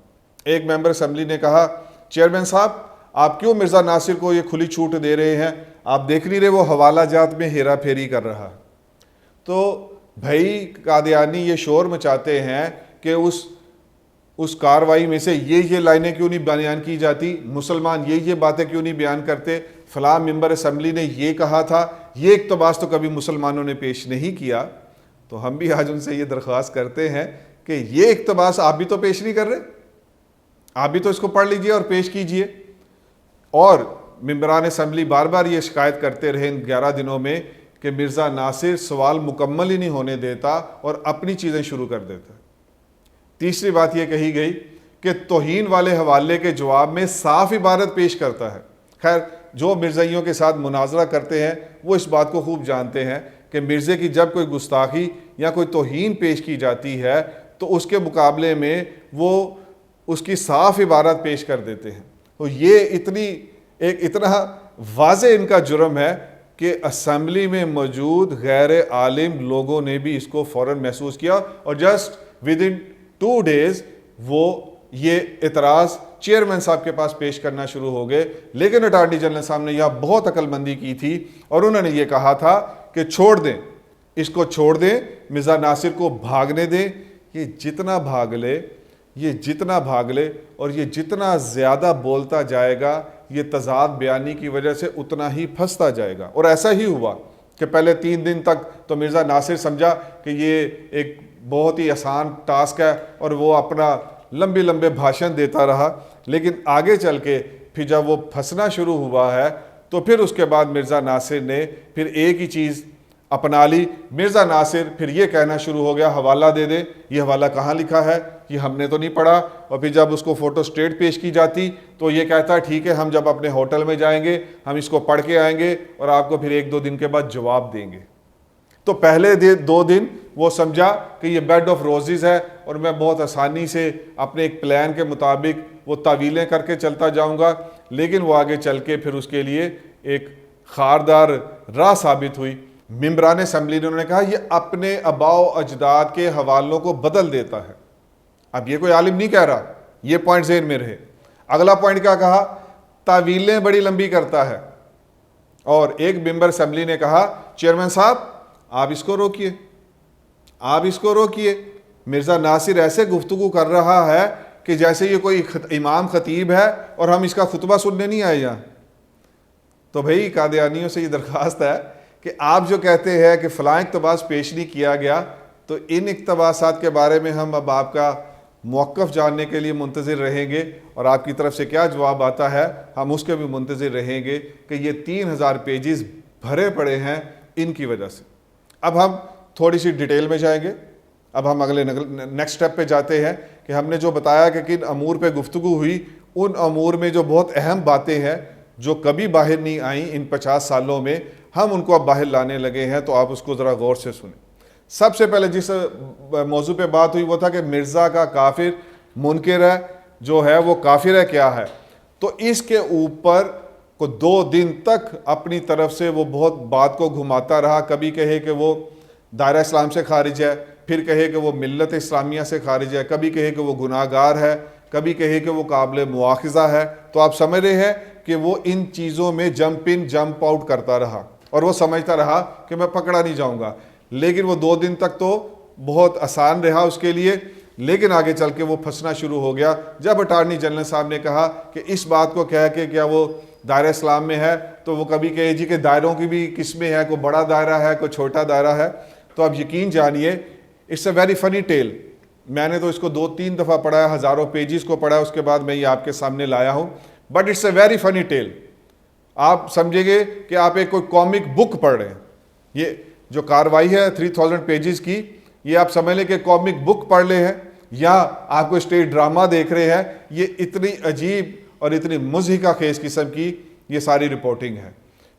ایک ممبر اسمبلی نے کہا، چیئرمین صاحب آپ کیوں مرزا ناصر کو یہ کھلی چھوٹ دے رہے ہیں؟ آپ دیکھ نہیں رہے وہ حوالہ جات میں ہیرا پھیری کر رہا۔ تو بھائی قادیانی یہ شور مچاتے ہیں کہ اس کاروائی میں سے یہ لائنیں کیوں نہیں بیان کی جاتی، مسلمان یہ باتیں کیوں نہیں بیان کرتے، فلاں ممبر اسمبلی نے یہ کہا تھا، یہ اقتباس تو کبھی مسلمانوں نے پیش نہیں کیا۔ تو ہم بھی آج ان سے یہ درخواست کرتے ہیں کہ یہ اقتباس آپ بھی تو پیش نہیں کر رہے، آپ بھی تو اس کو پڑھ لیجئے اور پیش کیجئے۔ اور ممبران اسمبلی بار بار یہ شکایت کرتے رہے ان 11 دنوں میں کہ مرزا ناصر سوال مکمل ہی نہیں ہونے دیتا اور اپنی چیزیں شروع کر دیتا۔ تیسری بات یہ کہی گئی کہ توہین والے حوالے کے جواب میں صاف عبارت پیش کرتا ہے۔ خیر، جو مرزائیوں کے ساتھ مناظرہ کرتے ہیں وہ اس بات کو خوب جانتے ہیں کہ مرزے کی جب کوئی گستاخی یا کوئی توہین پیش کی جاتی ہے تو اس کے مقابلے میں وہ اس کی صاف عبارت پیش کر دیتے ہیں۔ تو یہ اتنا واضح ان کا جرم ہے کہ اسمبلی میں موجود غیر عالم لوگوں نے بھی اس کو فوراً محسوس کیا، اور جسٹ ودن 2 days وہ یہ اعتراض چیئرمین صاحب کے پاس پیش کرنا شروع ہو گئے۔ لیکن اٹارنی جنرل صاحب نے یہاں بہت عقل مندی کی تھی اور انہوں نے یہ کہا تھا کہ چھوڑ دیں، اس کو چھوڑ دیں، مرزا ناصر کو بھاگنے دیں، یہ جتنا بھاگ لے اور یہ جتنا زیادہ بولتا جائے گا یہ تضاد بیانی کی وجہ سے اتنا ہی پھنستا جائے گا۔ اور ایسا ہی ہوا کہ پہلے 3 دن تک تو مرزا ناصر سمجھا کہ یہ ایک بہت ہی آسان ٹاسک ہے اور وہ اپنا لمبے بھاشن دیتا رہا، لیکن آگے چل کے پھر جب وہ پھنسنا شروع ہوا ہے تو پھر اس کے بعد مرزا ناصر نے پھر ایک ہی چیز اپنا لی۔ مرزا ناصر پھر یہ کہنا شروع ہو گیا، حوالہ دے دے، یہ حوالہ کہاں لکھا ہے، یہ ہم نے تو نہیں پڑھا۔ اور پھر جب اس کو فوٹو اسٹیٹ پیش کی جاتی تو یہ کہتا ہے ٹھیک ہے، ہم جب اپنے ہوٹل میں جائیں گے ہم اس کو پڑھ کے آئیں گے اور آپ کو پھر 1-2 دن کے بعد جواب دیں گے۔ تو پہلے 2 دن وہ سمجھا کہ یہ بیڈ آف روزز ہے اور میں بہت آسانی سے اپنے ایک پلان کے مطابق وہ تعویلیں کر کے چلتا جاؤں گا، لیکن وہ آگے چل کے پھر اس کے لیے ایک خاردار راہ ثابت ہوئی۔ ممبران اسمبلی نے انہوں نے کہا یہ اپنے آباء و اجداد کے حوالوں کو بدل دیتا ہے۔ اب یہ کوئی عالم نہیں کہہ رہا، یہ پوائنٹ ذہن میں رہے۔ اگلا پوائنٹ کیا کہا، تعویلیں بڑی لمبی کرتا ہے۔ اور ایک ممبر اسمبلی نے کہا چیئرمین صاحب آپ اس کو روکیے، مرزا ناصر ایسے گفتگو کر رہا ہے کہ جیسے یہ کوئی امام خطیب ہے اور ہم اس کا خطبہ سننے نہیں آئے یہاں۔ تو بھئی قادیانیوں سے یہ درخواست ہے کہ آپ جو کہتے ہیں کہ فلاں اقتباس پیش نہیں کیا گیا، تو ان اقتباسات کے بارے میں ہم اب آپ کا موقف جاننے کے لیے منتظر رہیں گے اور آپ کی طرف سے کیا جواب آتا ہے ہم اس کے بھی منتظر رہیں گے کہ یہ 3000 پیجز بھرے پڑے ہیں ان کی وجہ سے۔ اب ہم تھوڑی سی ڈیٹیل میں جائیں گے اب ہم اگلے نیکسٹ سٹیپ پہ جاتے ہیں کہ ہم نے جو بتایا کہ کن امور پہ گفتگو ہوئی، ان امور میں جو بہت اہم باتیں ہیں جو کبھی باہر نہیں آئیں ان 50 سالوں میں، ہم ان کو اب باہر لانے لگے ہیں، تو آپ اس کو ذرا غور سے سنیں۔ سب سے پہلے جس موضوع پہ بات ہوئی وہ تھا کہ مرزا کا کافر منکر ہے، جو ہے وہ کافر ہے کیا ہے، تو اس کے اوپر کو 2 دن تک اپنی طرف سے وہ بہت بات کو گھماتا رہا، کبھی کہے کہ وہ دائرہ اسلام سے خارج ہے، پھر کہے کہ وہ ملت اسلامیہ سے خارج ہے، کبھی کہے کہ وہ گناہ گار ہے، کبھی کہے کہ وہ قابل مواخذہ ہے۔ تو آپ سمجھ رہے ہیں کہ وہ ان چیزوں میں جمپ ان جمپ آؤٹ کرتا رہا، اور وہ سمجھتا رہا کہ میں پکڑا نہیں جاؤں گا، لیکن وہ 2 دن تک تو بہت آسان رہا اس کے لیے، لیکن آگے چل کے وہ پھنسنا شروع ہو گیا جب اٹارنی جنرل صاحب نے کہا کہ اس بات کو کہہ کے کیا وہ دائرہ اسلام میں ہے، تو وہ کبھی کہے جی کہ دائروں کی بھی قسمیں ہیں، کوئی بڑا دائرہ ہے، کوئی چھوٹا دائرہ ہے۔ تو اب یقین جانیے it's a very funny tale, میں نے تو اس کو 2-3 دفعہ پڑھا ہے، ہزاروں پیجز کو پڑھا ہے، اس کے بعد میں یہ آپ کے سامنے لایا ہوں، but it's a very funny tale. آپ سمجھیں گے کہ آپ ایک کوئی کامک بک پڑھ رہے ہیں، یہ جو کاروائی ہے 3000 پیجز کی، یہ آپ سمجھ لیں کہ کامک بک پڑھ لے ہیں، یا آپ کو اسٹیج ڈرامہ دیکھ رہے ہیں۔ یہ اتنی عجیب اور اتنی مضحکہ خیز قسم کی یہ ساری رپورٹنگ ہے۔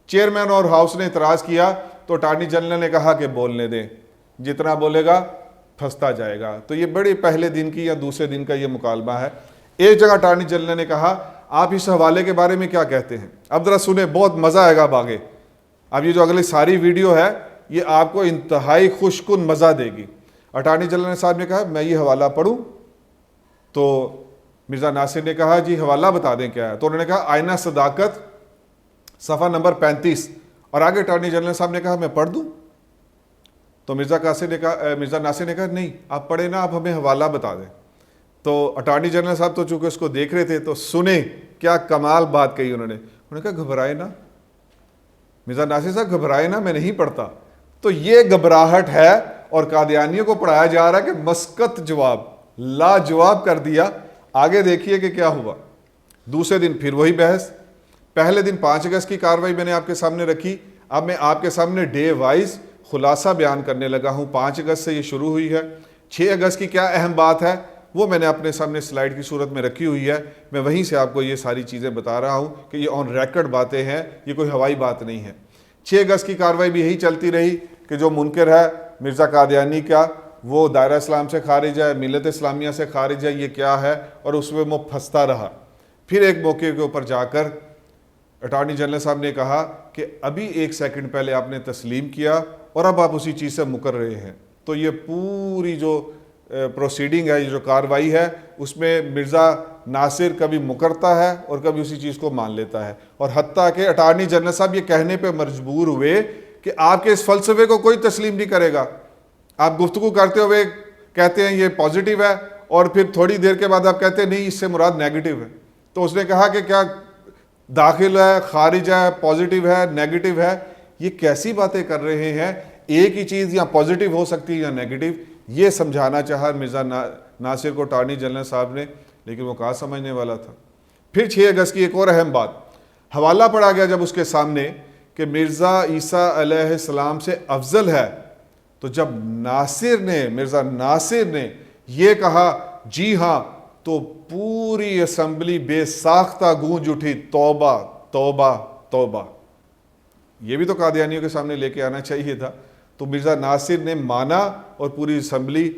چیئرمین اور ہاؤس نے اعتراض کیا تو اٹارنی جنرل نے کہا کہ بولنے دیں، جتنا بولے گا پھنستا جائے گا۔ تو یہ بڑی پہلے دن کی یا دوسرے دن کا یہ مکالمہ ہے۔ ایک جگہ اٹارنی جنرل نے کہا آپ اس حوالے کے بارے میں کیا کہتے ہیں؟ اب ذرا سنیں، بہت مزہ آئے گا اب آگے۔ اب یہ جو اگلی ساری ویڈیو ہے یہ آپ کو انتہائی خوش کن مزہ دے گی۔ اٹارنی جنرل صاحب نے کہا میں یہ حوالہ پڑھوں؟ تو مرزا ناصر نے کہا جی حوالہ بتا دیں کیا ہے؟ تو انہوں نے کہا آئینہ صداقت صفحہ نمبر 35، اور آگے اٹارنی جنرل صاحب نے کہا میں پڑھ دوں؟ تو مرزا ناصر نے کہا نہیں آپ پڑھیں نا، آپ ہمیں حوالہ بتا دیں۔ تو اٹارنی جنرل صاحب تو چونکہ اس کو دیکھ رہے تھے، تو سنیں کیا کمال بات کہی انہوں نے کہا گھبرائے نا مرزا ناصر صاحب، گھبرائے نا، میں نہیں پڑھتا۔ تو یہ گھبراہٹ ہے، اور قادیانیوں کو پڑھایا جا رہا ہے کہ مسکت جواب، لاجواب کر دیا۔ آگے دیکھیے کہ کیا ہوا۔ دوسرے دن پھر وہی بحث۔ پہلے دن 5 اگست کی کارروائی میں نے آپ کے سامنے رکھی، اب میں آپ کے سامنے ڈے وائز خلاصہ بیان کرنے لگا ہوں۔ 5 اگست سے یہ شروع ہوئی ہے۔ 6 اگست کی کیا اہم بات ہے وہ میں نے اپنے سامنے سلائیڈ کی صورت میں رکھی ہوئی ہے، میں وہیں سے آپ کو یہ ساری چیزیں بتا رہا ہوں کہ یہ آن ریکارڈ باتیں ہیں، یہ کوئی ہوائی بات نہیں ہے۔ 6 اگست کی کارروائی بھی یہی چلتی رہی کہ جو منکر ہے مرزا قادیانی کا، وہ دائرہ اسلام سے خارج ہے، ملت اسلامیہ سے خارج ہے، یہ کیا ہے، اور اس میں وہ پھنستا رہا۔ پھر ایک موقع کے اوپر جا کر اٹارنی جنرل صاحب نے کہا کہ ابھی 1 سیکنڈ پہلے آپ نے تسلیم کیا اور اب آپ اسی چیز سے مکر رہے ہیں۔ تو یہ پوری جو پروسیڈنگ ہے، یہ جو کاروائی ہے، اس میں مرزا ناصر کبھی مکرتا ہے اور کبھی اسی چیز کو مان لیتا ہے، اور حتیٰ کہ اٹارنی جنرل صاحب یہ کہنے پہ مجبور ہوئے کہ آپ کے اس فلسفے کو کوئی تسلیم نہیں کرے گا۔ آپ گفتگو کرتے ہوئے کہتے ہیں یہ پازیٹیو ہے، اور پھر تھوڑی دیر کے بعد آپ کہتے ہیں نہیں اس سے مراد نیگیٹو ہے۔ تو اس نے کہا کہ کیا داخل ہے، خارج ہے، پازیٹیو ہے، نیگیٹو ہے، یہ کیسی باتیں کر رہے ہیں؟ ایک ہی چیز یا پازیٹیو ہو سکتی ہے یا نیگیٹو، یہ سمجھانا چاہا مرزا ناصر کو اٹارنی جنرل صاحب نے، لیکن وہ کہاں سمجھنے والا تھا۔ پھر 6 اگست کی ایک اور اہم بات، حوالہ پڑھا گیا جب اس کے سامنے کہ مرزا عیسیٰ علیہ السلام سے افضل ہے، تو جب مرزا ناصر نے یہ کہا جی ہاں، تو پوری اسمبلی بے ساختہ گونج اٹھی، توبہ توبہ توبہ۔ یہ بھی تو قادیانیوں کے سامنے لے کے آنا چاہیے تھا۔ تو مرزا ناصر نے مانا، اور پوری اسمبلی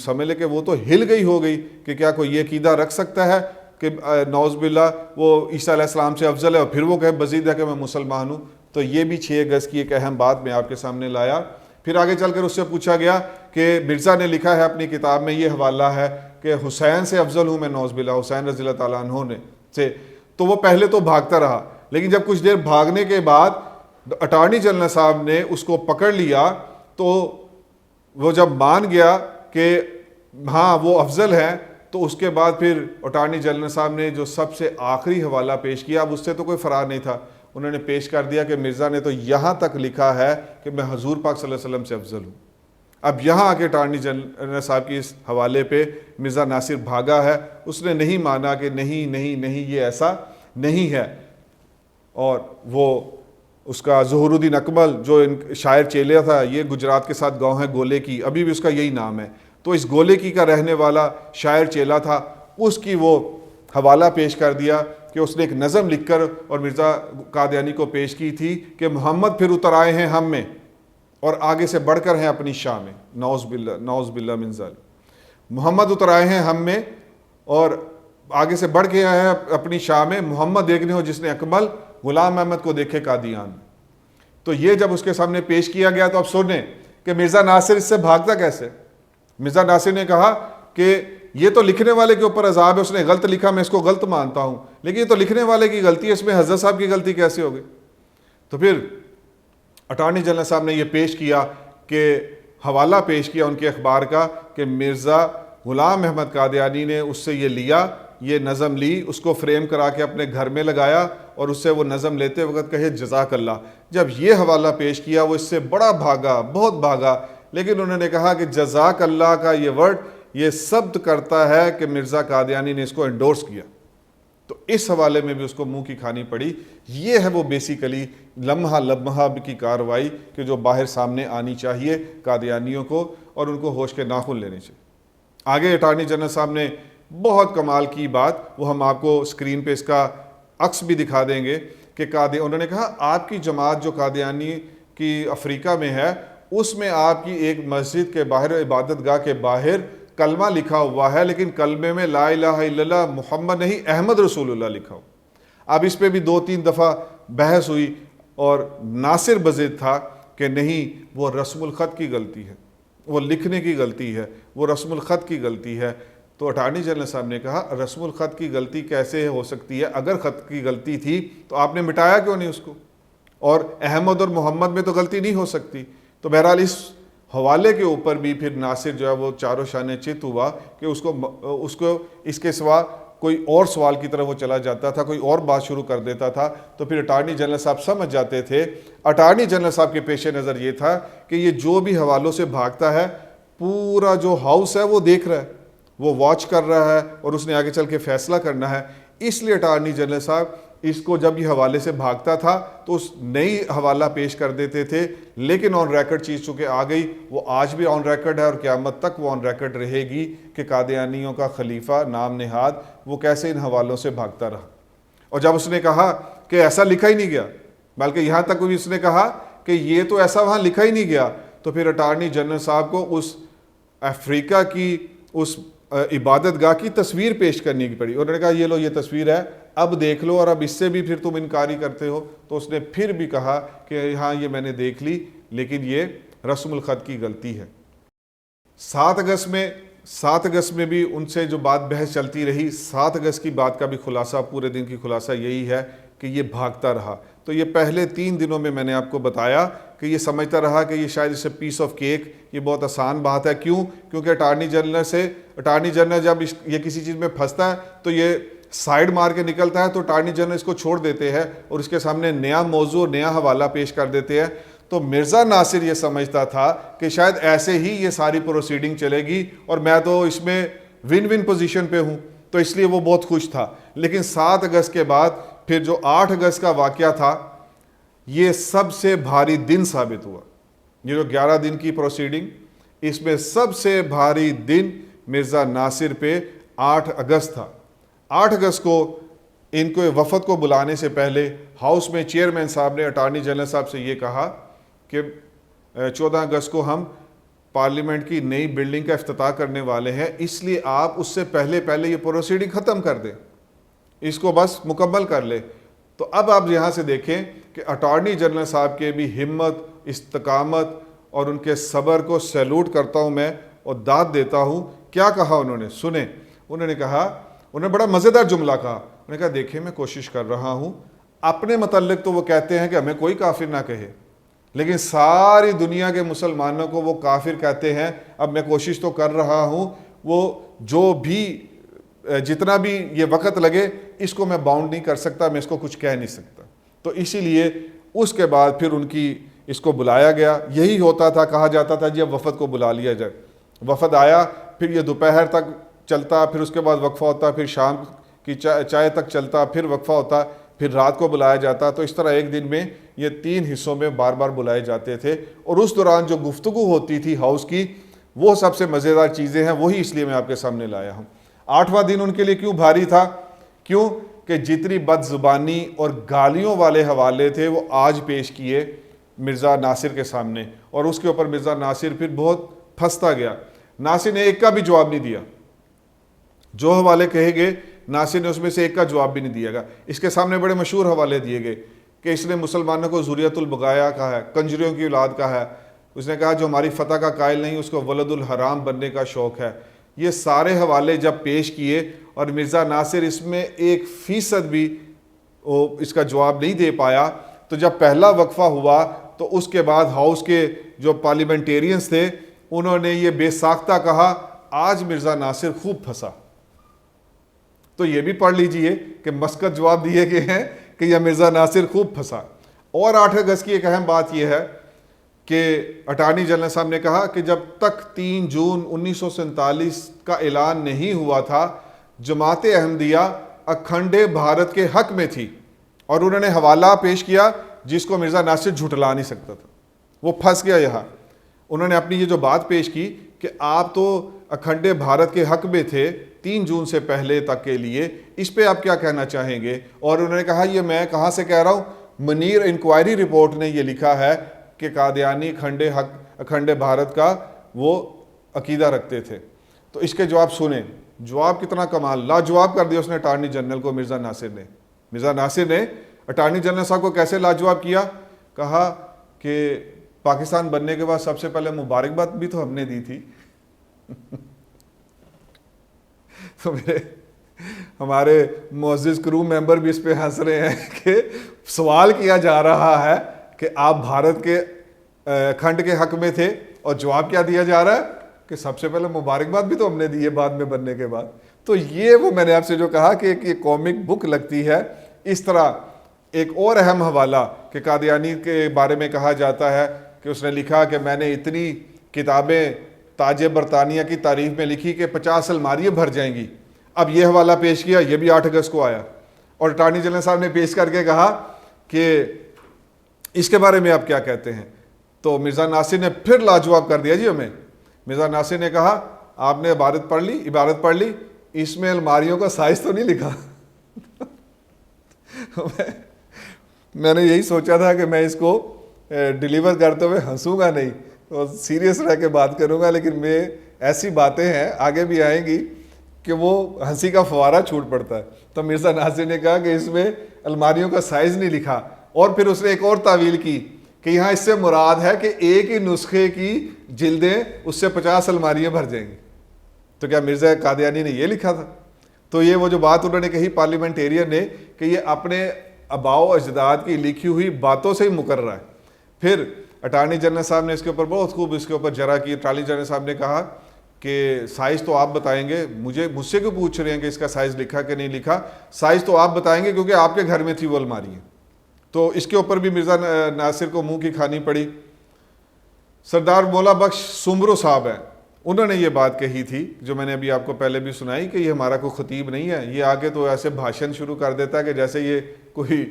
سمجھ لے کہ وہ تو ہل گئی ہو گئی کہ کیا کوئی یہ عقیدہ رکھ سکتا ہے کہ نعوذ باللہ وہ عیسیٰ علیہ السلام سے افضل ہے، اور پھر وہ کہے مزید ہے کہ میں مسلمان ہوں۔ تو یہ بھی 6 اگست کی ایک اہم بات میں آپ کے سامنے لایا۔ پھر آگے چل کر اس سے پوچھا گیا کہ مرزا نے لکھا ہے اپنی کتاب میں، یہ حوالہ ہے کہ حسین سے افضل ہوں میں نعوذ باللہ، حسین رضی اللہ تعالیٰ عنہ سے۔ تو وہ پہلے تو بھاگتا رہا، لیکن جب کچھ دیر بھاگنے کے بعد اٹارنی جنرل صاحب نے اس کو پکڑ لیا، تو وہ جب مان گیا کہ ہاں وہ افضل ہے، تو اس کے بعد پھر اٹارنی جنرل صاحب نے جو سب سے آخری حوالہ پیش کیا، اب اس سے تو کوئی فرار نہیں تھا، انہوں نے پیش کر دیا کہ مرزا نے تو یہاں تک لکھا ہے کہ میں حضور پاک صلی اللہ علیہ وسلم سے افضل ہوں۔ اب یہاں آ کے اٹارنی جنرل صاحب کی اس حوالے پہ مرزا ناصر بھاگا ہے، اس نے نہیں مانا کہ نہیں نہیں نہیں یہ ایسا نہیں ہے۔ اور وہ اس کا ظہور الدین اکمل جو شاعر چیلیا تھا، یہ گجرات کے ساتھ گاؤں ہے گولے کی، ابھی بھی اس کا یہی نام ہے، تو اس گولے کا رہنے والا شاعر چیلا تھا، اس کی وہ حوالہ پیش کر دیا کہ اس نے ایک نظم لکھ کر اور مرزا قادیانی کو پیش کی تھی کہ محمد پھر اتر آئے ہیں ہم میں اور آگے سے بڑھ کر ہیں اپنی شاہ میں، نعوذ باللہ من ذالک، محمد اتر آئے ہیں ہم میں اور آگے سے بڑھ کے آئے ہیں اپنی شاہ میں، محمد دیکھنے ہو جس نے اکمل، غلام احمد کو دیکھے قادیان میں۔ تو یہ جب اس کے سامنے پیش کیا گیا تو اب سنیں کہ مرزا ناصر اس سے بھاگتا کیسے۔ مرزا ناصر نے کہا کہ یہ تو لکھنے والے کے اوپر عذاب ہے، اس نے غلط لکھا، میں اس کو غلط مانتا ہوں، لیکن یہ تو لکھنے والے کی غلطی ہے، اس میں حضرت صاحب کی غلطی کیسے ہوگی؟ تو پھر اٹارنی جنرل صاحب نے یہ پیش کیا کہ حوالہ پیش کیا ان کے اخبار کا کہ مرزا غلام احمد قادیانی نے اس سے یہ لیا، یہ نظم لی، اس کو فریم کرا کے اپنے گھر میں لگایا اور اس سے وہ نظم لیتے وقت کہے جزاک اللہ۔ جب یہ حوالہ پیش کیا وہ اس سے بڑا بھاگا، بہت بھاگا، لیکن انہوں نے کہا کہ جزاک اللہ کا یہ ورڈ یہ ثبت کرتا ہے کہ مرزا قادیانی نے اس کو انڈورس کیا، تو اس حوالے میں بھی اس کو منہ کی کھانی پڑی۔ یہ ہے وہ بیسیکلی لمحہ لمحہ کی کارروائی کہ جو باہر سامنے آنی چاہیے قادیانیوں کو، اور ان کو ہوش کے ناخن لینے چاہیے۔ آگے اٹارنی جنرل صاحب نے بہت کمال کی بات، وہ ہم آپ کو اسکرین پہ اس کا عکس بھی دکھا دیں گے کہ انہوں نے کہا آپ کی جماعت جو قادیانی کی افریقہ میں ہے، اس میں آپ کی ایک مسجد کے باہر، عبادت گاہ کے باہر کلمہ لکھا ہوا ہے، لیکن کلمے میں لا الہ الا اللہ محمد نہیں احمد رسول اللہ لکھا ہو۔ اب اس پہ بھی 2-3 دفعہ بحث ہوئی اور ناصر بضد تھا کہ نہیں وہ رسم الخط کی غلطی ہے، وہ لکھنے کی غلطی ہے، وہ رسم الخط کی غلطی ہے۔ تو اٹارنی جنرل صاحب نے کہا رسم الخط کی غلطی کیسے ہو سکتی ہے؟ اگر خط کی غلطی تھی تو آپ نے مٹایا کیوں نہیں اس کو؟ اور احمد اور محمد میں تو غلطی نہیں ہو سکتی۔ تو بہرحال اس حوالے کے اوپر بھی پھر ناصر جو ہے وہ چاروں شانے چت ہوا کہ اس کو اس کے سوا کوئی اور سوال کی طرف وہ چلا جاتا تھا، کوئی اور بات شروع کر دیتا تھا، تو پھر اٹارنی جنرل صاحب سمجھ جاتے تھے۔ اٹارنی جنرل صاحب کے پیش نظر یہ تھا کہ یہ جو بھی حوالوں سے بھاگتا ہے پورا جو ہاؤس ہے وہ دیکھ رہا ہے، وہ واچ کر رہا ہے اور اس نے آگے چل کے فیصلہ کرنا ہے۔ اس لیے اٹارنی جنرل صاحب اس کو جب یہ حوالے سے بھاگتا تھا تو اس نئی حوالہ پیش کر دیتے تھے، لیکن آن ریکرڈ چیز چونکہ آ گئی، وہ آج بھی آن ریکرڈ ہے اور قیامت تک وہ آن ریکرڈ رہے گی کہ قادیانیوں کا خلیفہ نام نہاد وہ کیسے ان حوالوں سے بھاگتا رہا۔ اور جب اس نے کہا کہ ایسا لکھا ہی نہیں گیا، بلکہ یہاں تک بھی اس نے کہا کہ یہ تو ایسا وہاں لکھا ہی نہیں گیا، تو پھر اٹارنی جنرل صاحب کو اس افریقہ کی اس عبادت گاہ کی تصویر پیش کرنی کی پڑی۔ انہوں نے کہا یہ لو یہ تصویر ہے، اب دیکھ لو، اور اب اس سے بھی پھر تم انکاری کرتے ہو۔ تو اس نے پھر بھی کہا کہ ہاں یہ میں نے دیکھ لی، لیکن یہ رسم الخط کی غلطی ہے۔ 7 اگست میں بھی ان سے جو بات بحث چلتی رہی، 7 اگست کی بات کا بھی خلاصہ، پورے دن کی خلاصہ یہی ہے کہ یہ بھاگتا رہا۔ تو یہ پہلے 3 دنوں میں نے آپ کو بتایا کہ یہ سمجھتا رہا کہ یہ شاید اسے پیس آف کیک، یہ بہت آسان بات ہے۔ کیوں؟ کیونکہ اٹارنی جنرل جب یہ کسی چیز میں پھنستا ہے تو یہ سائیڈ مار کے نکلتا ہے، تو اٹارنی جنرل اس کو چھوڑ دیتے ہیں اور اس کے سامنے نیا موضوع، نیا حوالہ پیش کر دیتے ہیں۔ تو مرزا ناصر یہ سمجھتا تھا کہ شاید ایسے ہی یہ ساری پروسیڈنگ چلے گی اور میں تو اس میں ون ون پوزیشن پہ ہوں، تو اس لیے وہ بہت خوش تھا۔ لیکن 7 اگست کے بعد پھر جو 8 اگست کا واقعہ تھا، یہ سب سے بھاری دن ثابت ہوا۔ یہ جو 11 دن کی پروسیڈنگ، اس میں سب سے بھاری دن مرزا ناصر پہ 8 اگست تھا۔ 8 اگست کو ان کو وفد کو بلانے سے پہلے ہاؤس میں چیئرمین صاحب نے اٹارنی جنرل صاحب سے یہ کہا کہ 14 اگست کو ہم پارلیمنٹ کی نئی بلڈنگ کا افتتاح کرنے والے ہیں، اس لیے آپ اس سے پہلے یہ پروسیڈنگ ختم کر دیں، اس کو بس مکمل کر لیں۔ تو اب آپ یہاں سے دیکھیں کہ اٹارنی جنرل صاحب کے بھی ہمت، استقامت اور ان کے صبر کو سیلوٹ کرتا ہوں میں اور داد دیتا ہوں۔ کیا کہا انہوں نے؟ سنیں، انہوں نے کہا، انہوں نے بڑا مزیدار جملہ کہا، انہوں نے کہا دیکھیں میں کوشش کر رہا ہوں، اپنے متعلق تو وہ کہتے ہیں کہ ہمیں کوئی کافر نہ کہے، لیکن ساری دنیا کے مسلمانوں کو وہ کافر کہتے ہیں۔ اب میں کوشش تو کر رہا ہوں، وہ جو بھی جتنا بھی یہ وقت لگے اس کو میں باؤنڈ نہیں کر سکتا، میں اس کو کچھ کہہ نہیں سکتا۔ تو اسی لیے اس کے بعد پھر ان کی اس کو بلایا گیا۔ یہی ہوتا تھا، کہا جاتا تھا جب وفد کو بلا لیا جائے۔ وفد آیا، پھر یہ دوپہر تک چلتا، پھر اس کے بعد وقفہ ہوتا، پھر شام کی چائے تک چلتا، پھر وقفہ ہوتا، پھر رات کو بلایا جاتا۔ تو اس طرح ایک دن میں یہ 3 حصوں میں بار بار بلائے جاتے تھے، اور اس دوران جو گفتگو ہوتی تھی ہاؤس کی، وہ سب سے مزیدار چیزیں ہیں، وہی اس لیے میں آپ کے سامنے لایا ہوں۔ 8واں دن ان کے لیے کیوں بھاری تھا؟ کیوں کہ جتنی بد زبانی اور گالیوں والے حوالے تھے وہ آج پیش کیے مرزا ناصر کے سامنے، اور اس کے اوپر مرزا ناصر پھر بہت پھنستا گیا۔ ناصر نے ایک کا بھی جواب نہیں دیا، جو حوالے کہے گئے ناصر نے اس میں سے ایک کا جواب بھی نہیں دیا گا۔ اس کے سامنے بڑے مشہور حوالے دیے گئے کہ اس نے مسلمانوں کو ذریت البغایا کہا ہے، کنجریوں کی اولاد کہا ہے، اس نے کہا جو ہماری فتح کا قائل نہیں اس کو ولد الحرام بننے کا شوق ہے۔ یہ سارے حوالے جب پیش کیے اور مرزا ناصر اس میں 1% بھی اس کا جواب نہیں دے پایا، تو جب پہلا وقفہ ہوا تو اس کے بعد ہاؤس کے جو پارلیمنٹیرینز تھے انہوں نے یہ بے ساختہ کہا آج مرزا ناصر خوب پھنسا۔ تو یہ بھی پڑھ لیجئے کہ مسکت جواب دیے گئے ہیں کہ یہ مرزا ناصر خوب پھنسا۔ اور 8 اگست کی ایک اہم بات یہ ہے کہ اٹارنی جنرل صاحب نے کہا کہ جب تک 3 جون 1947 کا اعلان نہیں ہوا تھا جماعت احمدیہ اکھنڈے بھارت کے حق میں تھی، اور انہوں نے حوالہ پیش کیا جس کو مرزا ناصر جھٹلا نہیں سکتا تھا، وہ پھنس گیا یہاں۔ انہوں نے اپنی یہ جو بات پیش کی کہ آپ تو اکھنڈے بھارت کے حق میں تھے 3 جون سے پہلے تک کے لیے، اس پہ آپ کیا کہنا چاہیں گے؟ اور انہوں نے کہا یہ میں کہاں سے کہہ رہا ہوں، منیر انکوائری رپورٹ نے یہ لکھا ہے کہ قادیانی اکھنڈے بھارت کا وہ عقیدہ رکھتے تھے۔ تو اس کے جواب سنیں، جواب کتنا کمال، لاجواب کر دیا اس نے اٹارنی جنرل کو مرزا ناصر نے اٹارنی جنرل صاحب کو کیسے لاجواب کیا؟ کہا کہ پاکستان بننے کے بعد سب سے پہلے مبارکباد بھی تو ہم نے دی تھی۔ تو ہمارے معزز کرو ممبر بھی اس پہ ہنس رہے ہیں کہ سوال کیا جا رہا ہے کہ آپ بھارت کے کھنڈ کے حق میں تھے، اور جواب کیا دیا جا رہا ہے کہ سب سے پہلے مبارکباد بھی تو ہم نے دی ہے بعد میں بننے کے بعد۔ تو یہ وہ میں نے آپ سے جو کہا کہ ایک کامک بک لگتی ہے۔ اس طرح ایک اور اہم حوالہ کہ قادیانی کے بارے میں کہا جاتا ہے کہ اس نے لکھا کہ میں نے اتنی کتابیں تاج برطانیہ کی تعریف میں لکھی کہ 50 الماریاں بھر جائیں گی۔ اب یہ حوالہ پیش کیا، یہ بھی 8 اگست کو آیا، اور اٹارنی جنرل صاحب نے پیش کر کے کہا کہ اس کے بارے میں آپ کیا کہتے ہیں؟ تو مرزا ناصر نے پھر لاجواب کر دیا جی ہمیں۔ مرزا ناصر نے کہا آپ نے عبارت پڑھ لی، اس میں الماریوں کا سائز تو نہیں لکھا۔ میں نے یہی سوچا تھا کہ میں اس کو ڈیلیور کرتے ہوئے ہنسوں گا نہیں اور سیریس رہ کے بات کروں گا، لیکن میں ایسی باتیں ہیں آگے بھی آئیں گی کہ وہ ہنسی کا فوارہ چھوٹ پڑتا ہے۔ تو مرزا ناصر نے کہا کہ اس میں الماریوں کا سائز نہیں لکھا، اور پھر اس نے ایک اور تعویل کی کہ یہاں اس سے مراد ہے کہ ایک ہی نسخے کی جلدیں اس سے 50 الماریاں بھر جائیں گی۔ تو کیا مرزا قادیانی نے یہ لکھا تھا؟ تو یہ وہ جو بات انہوں نے کہی پارلیمنٹیرین نے کہ یہ اپنے آباء و اجداد کی لکھی ہوئی باتوں سے ہی مقرر ہے۔ پھر اٹارنی جنرل صاحب نے اس کے اوپر بہت خوب اس کے اوپر جرا کی۔ اٹارنی جنرل صاحب نے کہا کہ سائز تو آپ بتائیں گے، مجھ سے کیوں پوچھ رہے ہیں کہ اس کا سائز لکھا کہ نہیں لکھا؟ سائز تو آپ بتائیں گے کیونکہ آپ کے گھر میں تھی وہ الماری ہیں۔ تو اس کے اوپر بھی مرزا ناصر کو منہ کی کھانی پڑی۔ سردار مولا بخش سمرو صاحب ہیں، انہوں نے یہ بات کہی تھی جو میں نے ابھی آپ کو پہلے بھی سنائی کہ یہ ہمارا کوئی خطیب نہیں ہے، یہ آگے تو ایسے بھاشن شروع کر دیتا ہے کہ جیسے یہ کوئی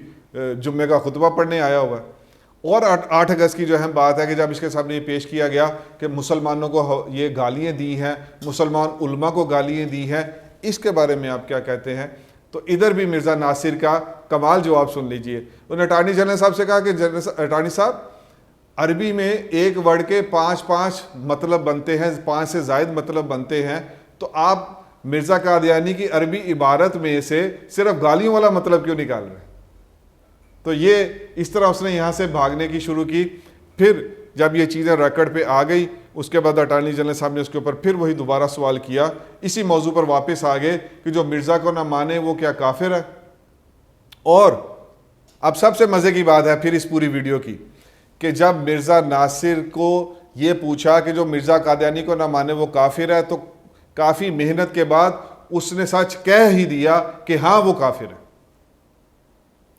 جمعے کا خطبہ پڑھنے آیا ہوا ہے۔ اور 8 اگست کی جو اہم بات ہے کہ جب اس کے سامنے یہ پیش کیا گیا کہ مسلمانوں کو یہ گالیاں دی ہیں، مسلمان علماء کو گالیاں دی ہیں، اس کے بارے میں آپ کیا کہتے ہیں؟ تو ادھر بھی مرزا ناصر کا کمال جواب سن لیجئے۔ انہوں نے اٹارنی جنرل صاحب سے کہا کہ اٹارنی صاحب عربی میں ایک ورڈ کے 5 مطلب بنتے ہیں، 5 سے زائد مطلب بنتے ہیں، تو آپ مرزا قادیانی کی عربی عبارت میں سے صرف گالیوں والا مطلب کیوں نکال رہے ہیں؟ تو یہ اس طرح اس نے یہاں سے بھاگنے کی شروع کی۔ پھر جب یہ چیزیں ریکارڈ پہ آ گئی اس کے بعد اٹارنی جنرل صاحب نے اس کے اوپر پھر وہی دوبارہ سوال کیا، اسی موضوع پر واپس آ گئے کہ جو مرزا کو نہ مانے وہ کیا کافر ہے۔ اور اب سب سے مزے کی بات ہے پھر اس پوری ویڈیو کی کہ جب مرزا ناصر کو یہ پوچھا کہ جو مرزا قادیانی کو نہ مانے وہ کافر ہے، تو کافی محنت کے بعد اس نے سچ کہہ ہی دیا کہ ہاں وہ کافر ہے۔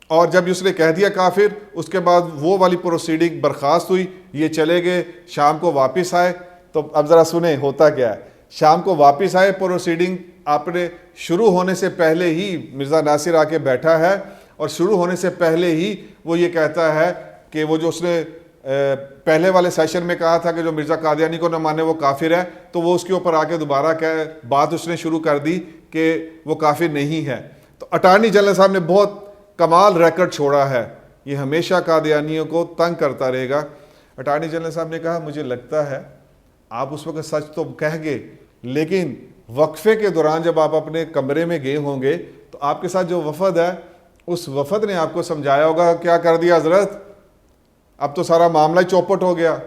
اور جب اس نے کہہ دیا کافر، اس کے بعد وہ والی پروسیڈنگ برخاست ہوئی، یہ چلے گئے، شام کو واپس آئے۔ تو اب ذرا سنیں ہوتا کیا ہے۔ شام کو واپس آئے، پروسیڈنگ آپ نے شروع ہونے سے پہلے ہی مرزا ناصر آ کے بیٹھا ہے، اور شروع ہونے سے پہلے ہی وہ یہ کہتا ہے کہ وہ جو اس نے پہلے والے سیشن میں کہا تھا کہ جو مرزا قادیانی کو نہ مانے وہ کافر ہے، تو وہ اس کے اوپر آ کے دوبارہ بات اس نے شروع کر دی کہ وہ کافر نہیں ہے۔ تو اٹارنی جنرل صاحب نے بہت کمال ریکارڈ چھوڑا ہے، یہ ہمیشہ قادیانیوں کو تنگ کرتا رہے گا۔ اٹارنی جنرل صاحب نے کہا مجھے لگتا ہے آپ اس وقت سچ تو کہہ گئے، لیکن وقفے کے دوران جب آپ اپنے کمرے میں گئے ہوں گے تو آپ کے ساتھ جو وفد ہے اس وفد نے آپ کو سمجھایا ہوگا کیا کر دیا حضرت، اب تو سارا معاملہ ہی چوپٹ ہو گیا۔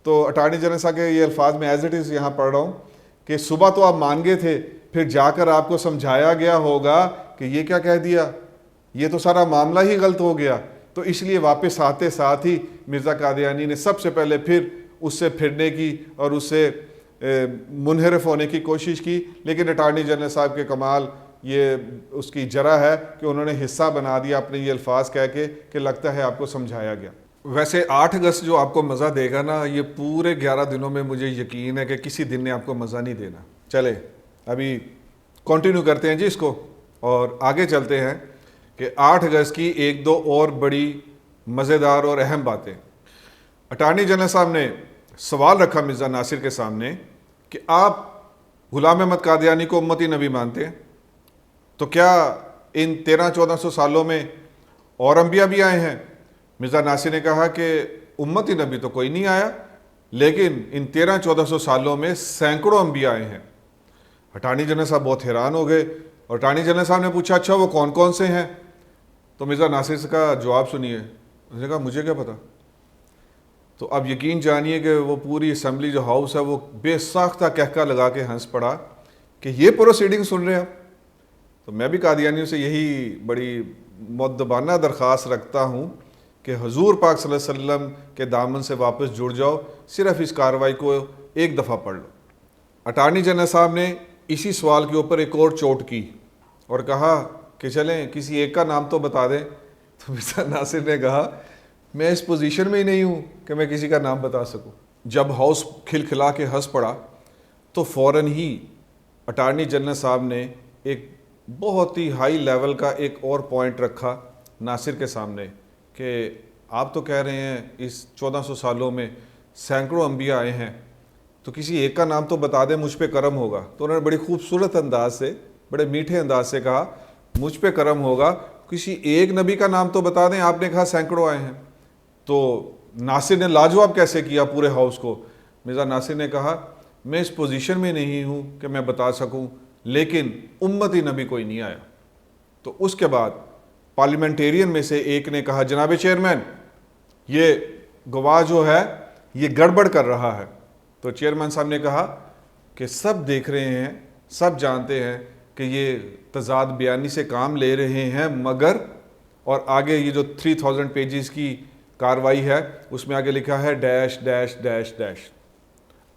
تو اٹارنی جنرل صاحب کے یہ الفاظ میں ایز اٹ از یہاں پڑھ رہا ہوں کہ صبح تو آپ مان گئے تھے، پھر جا کر آپ کو سمجھایا گیا ہوگا کہ یہ کیا کہہ دیا، یہ تو سارا معاملہ ہی غلط ہو گیا۔ تو اس لیے واپس آتے ساتھ ہی مرزا قادیانی نے سب سے پہلے پھر اس سے پھرنے کی اور اس سے منحرف ہونے کی کوشش کی، لیکن اٹارنی جنرل صاحب کے کمال یہ اس کی جرح ہے کہ انہوں نے حصہ بنا دیا اپنے یہ الفاظ کہہ کے کہ لگتا ہے آپ کو سمجھایا گیا۔ ویسے 8 اگست جو آپ کو مزہ دے گا نا، یہ پورے 11 دنوں میں مجھے یقین ہے کہ کسی دن نے آپ کو مزہ نہیں دینا۔ چلے ابھی کنٹینیو کرتے ہیں جی اس کو اور آگے چلتے ہیں کہ 8 اگست کی ایک دو اور بڑی مزیدار اور اہم باتیں۔ اٹارنی جنرل صاحب نے سوال رکھا مرزا ناصر کے سامنے کہ آپ غلام احمد قادیانی کو امتی نبی مانتے ہیں، تو کیا ان 1300-1400 سالوں میں اور انبیاء بھی آئے ہیں؟ مرزا ناصر نے کہا کہ امتی نبی تو کوئی نہیں آیا، لیکن ان 1300-1400 سالوں میں سینکڑوں انبیاء آئے ہیں۔ اٹارنی جنرل صاحب بہت حیران ہو گئے اور اٹارنی جنرل صاحب نے پوچھا اچھا وہ کون کون سے ہیں؟ تو مرزا ناصر کا جواب سنیے، انہوں نے کہا مجھے کیا پتا۔ تو اب یقین جانیے کہ وہ پوری اسمبلی جو ہاؤس ہے وہ بے ساختہ کہکا لگا کے ہنس پڑا کہ یہ پروسیڈنگ سن رہے ہیں۔ تو میں بھی قادیانیوں سے یہی بڑی مؤدبانہ درخواست رکھتا ہوں کہ حضور پاک صلی اللہ علیہ وسلم کے دامن سے واپس جڑ جاؤ، صرف اس کارروائی کو ایک دفعہ پڑھ لو۔ اٹارنی جنرل صاحب نے اسی سوال کے اوپر ایک اور چوٹ کی اور کہا کہ چلیں کسی ایک کا نام تو بتا دیں۔ تو مرزا ناصر نے کہا میں اس پوزیشن میں ہی نہیں ہوں کہ میں کسی کا نام بتا سکوں۔ جب ہاؤس کھلکھلا کے ہنس پڑا تو فوراً ہی اٹارنی جنرل صاحب نے ایک بہت ہی ہائی لیول کا ایک اور پوائنٹ رکھا ناصر کے سامنے کہ آپ تو کہہ رہے ہیں اس 1400 سالوں میں سینکڑوں انبیاء آئے ہیں، تو کسی ایک کا نام تو بتا دیں، مجھ پہ کرم ہوگا۔ تو انہوں نے بڑی خوبصورت انداز سے، بڑے میٹھے انداز سے کہا مجھ پہ کرم ہوگا، کسی ایک نبی کا نام تو بتا دیں۔ آپ نے کہا سینکڑوں آئے ہیں۔ تو ناصر نے لاجواب کیسے کیا پورے ہاؤس کو۔ مرزا ناصر نے کہا میں اس پوزیشن میں نہیں ہوں کہ میں بتا سکوں، لیکن امتی نبی کوئی نہیں آیا۔ تو اس کے بعد پارلیمنٹیرین میں سے ایک نے کہا جناب چیئرمین یہ گواہ جو ہے یہ گڑبڑ کر رہا ہے۔ تو چیئرمین صاحب نے کہا کہ سب دیکھ رہے ہیں، سب جانتے ہیں کہ یہ تضاد بیانی سے کام لے رہے ہیں، مگر اور آگے یہ جو 3000 پیجز کی کاروائی ہے اس میں آگے لکھا ہے ڈیش ڈیش ڈیش ڈیش۔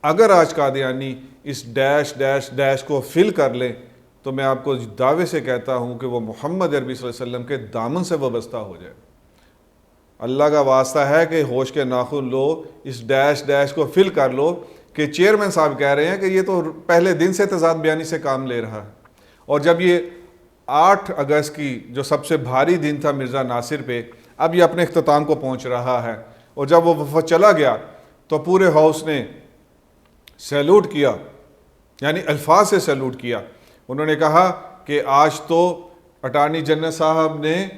اگر آج قادیانی اس ڈیش ڈیش ڈیش کو فل کر لیں تو میں آپ کو دعوے سے کہتا ہوں کہ وہ محمد عربی صلی اللہ علیہ وسلم کے دامن سے وابستہ ہو جائے۔ اللہ کا واسطہ ہے کہ ہوش کے ناخن لو، اس ڈیش ڈیش کو فل کر لو کہ چیئرمین صاحب کہہ رہے ہیں کہ یہ تو پہلے دن سے تضاد بیانی سے کام لے رہا ہے۔ اور جب یہ 8 اگست کی جو سب سے بھاری دن تھا مرزا ناصر پہ، اب یہ اپنے اختتام کو پہنچ رہا ہے، اور جب وہ وفد چلا گیا تو پورے ہاؤس نے سیلوٹ کیا، یعنی الفاظ سے سیلوٹ کیا۔ انہوں نے کہا کہ آج تو اٹارنی جنرل صاحب نے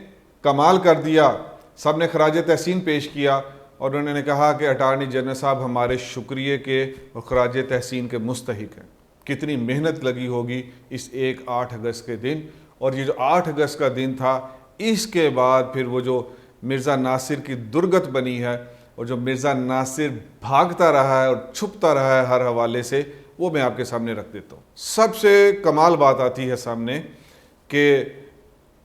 کمال کر دیا، سب نے خراج تحسین پیش کیا، اور انہوں نے کہا کہ اٹارنی جنرل صاحب ہمارے شکریہ کے اور خراج تحسین کے مستحق ہیں۔ کتنی محنت لگی ہوگی اس ایک 8 اگست کے دن، اور یہ جو 8 اگست کا دن تھا اس کے بعد پھر وہ جو مرزا ناصر کی درگت بنی ہے اور جو مرزا ناصر بھاگتا رہا ہے اور چھپتا رہا ہے ہر حوالے سے، وہ میں آپ کے سامنے رکھ دیتا ہوں۔ سب سے کمال بات آتی ہے سامنے کہ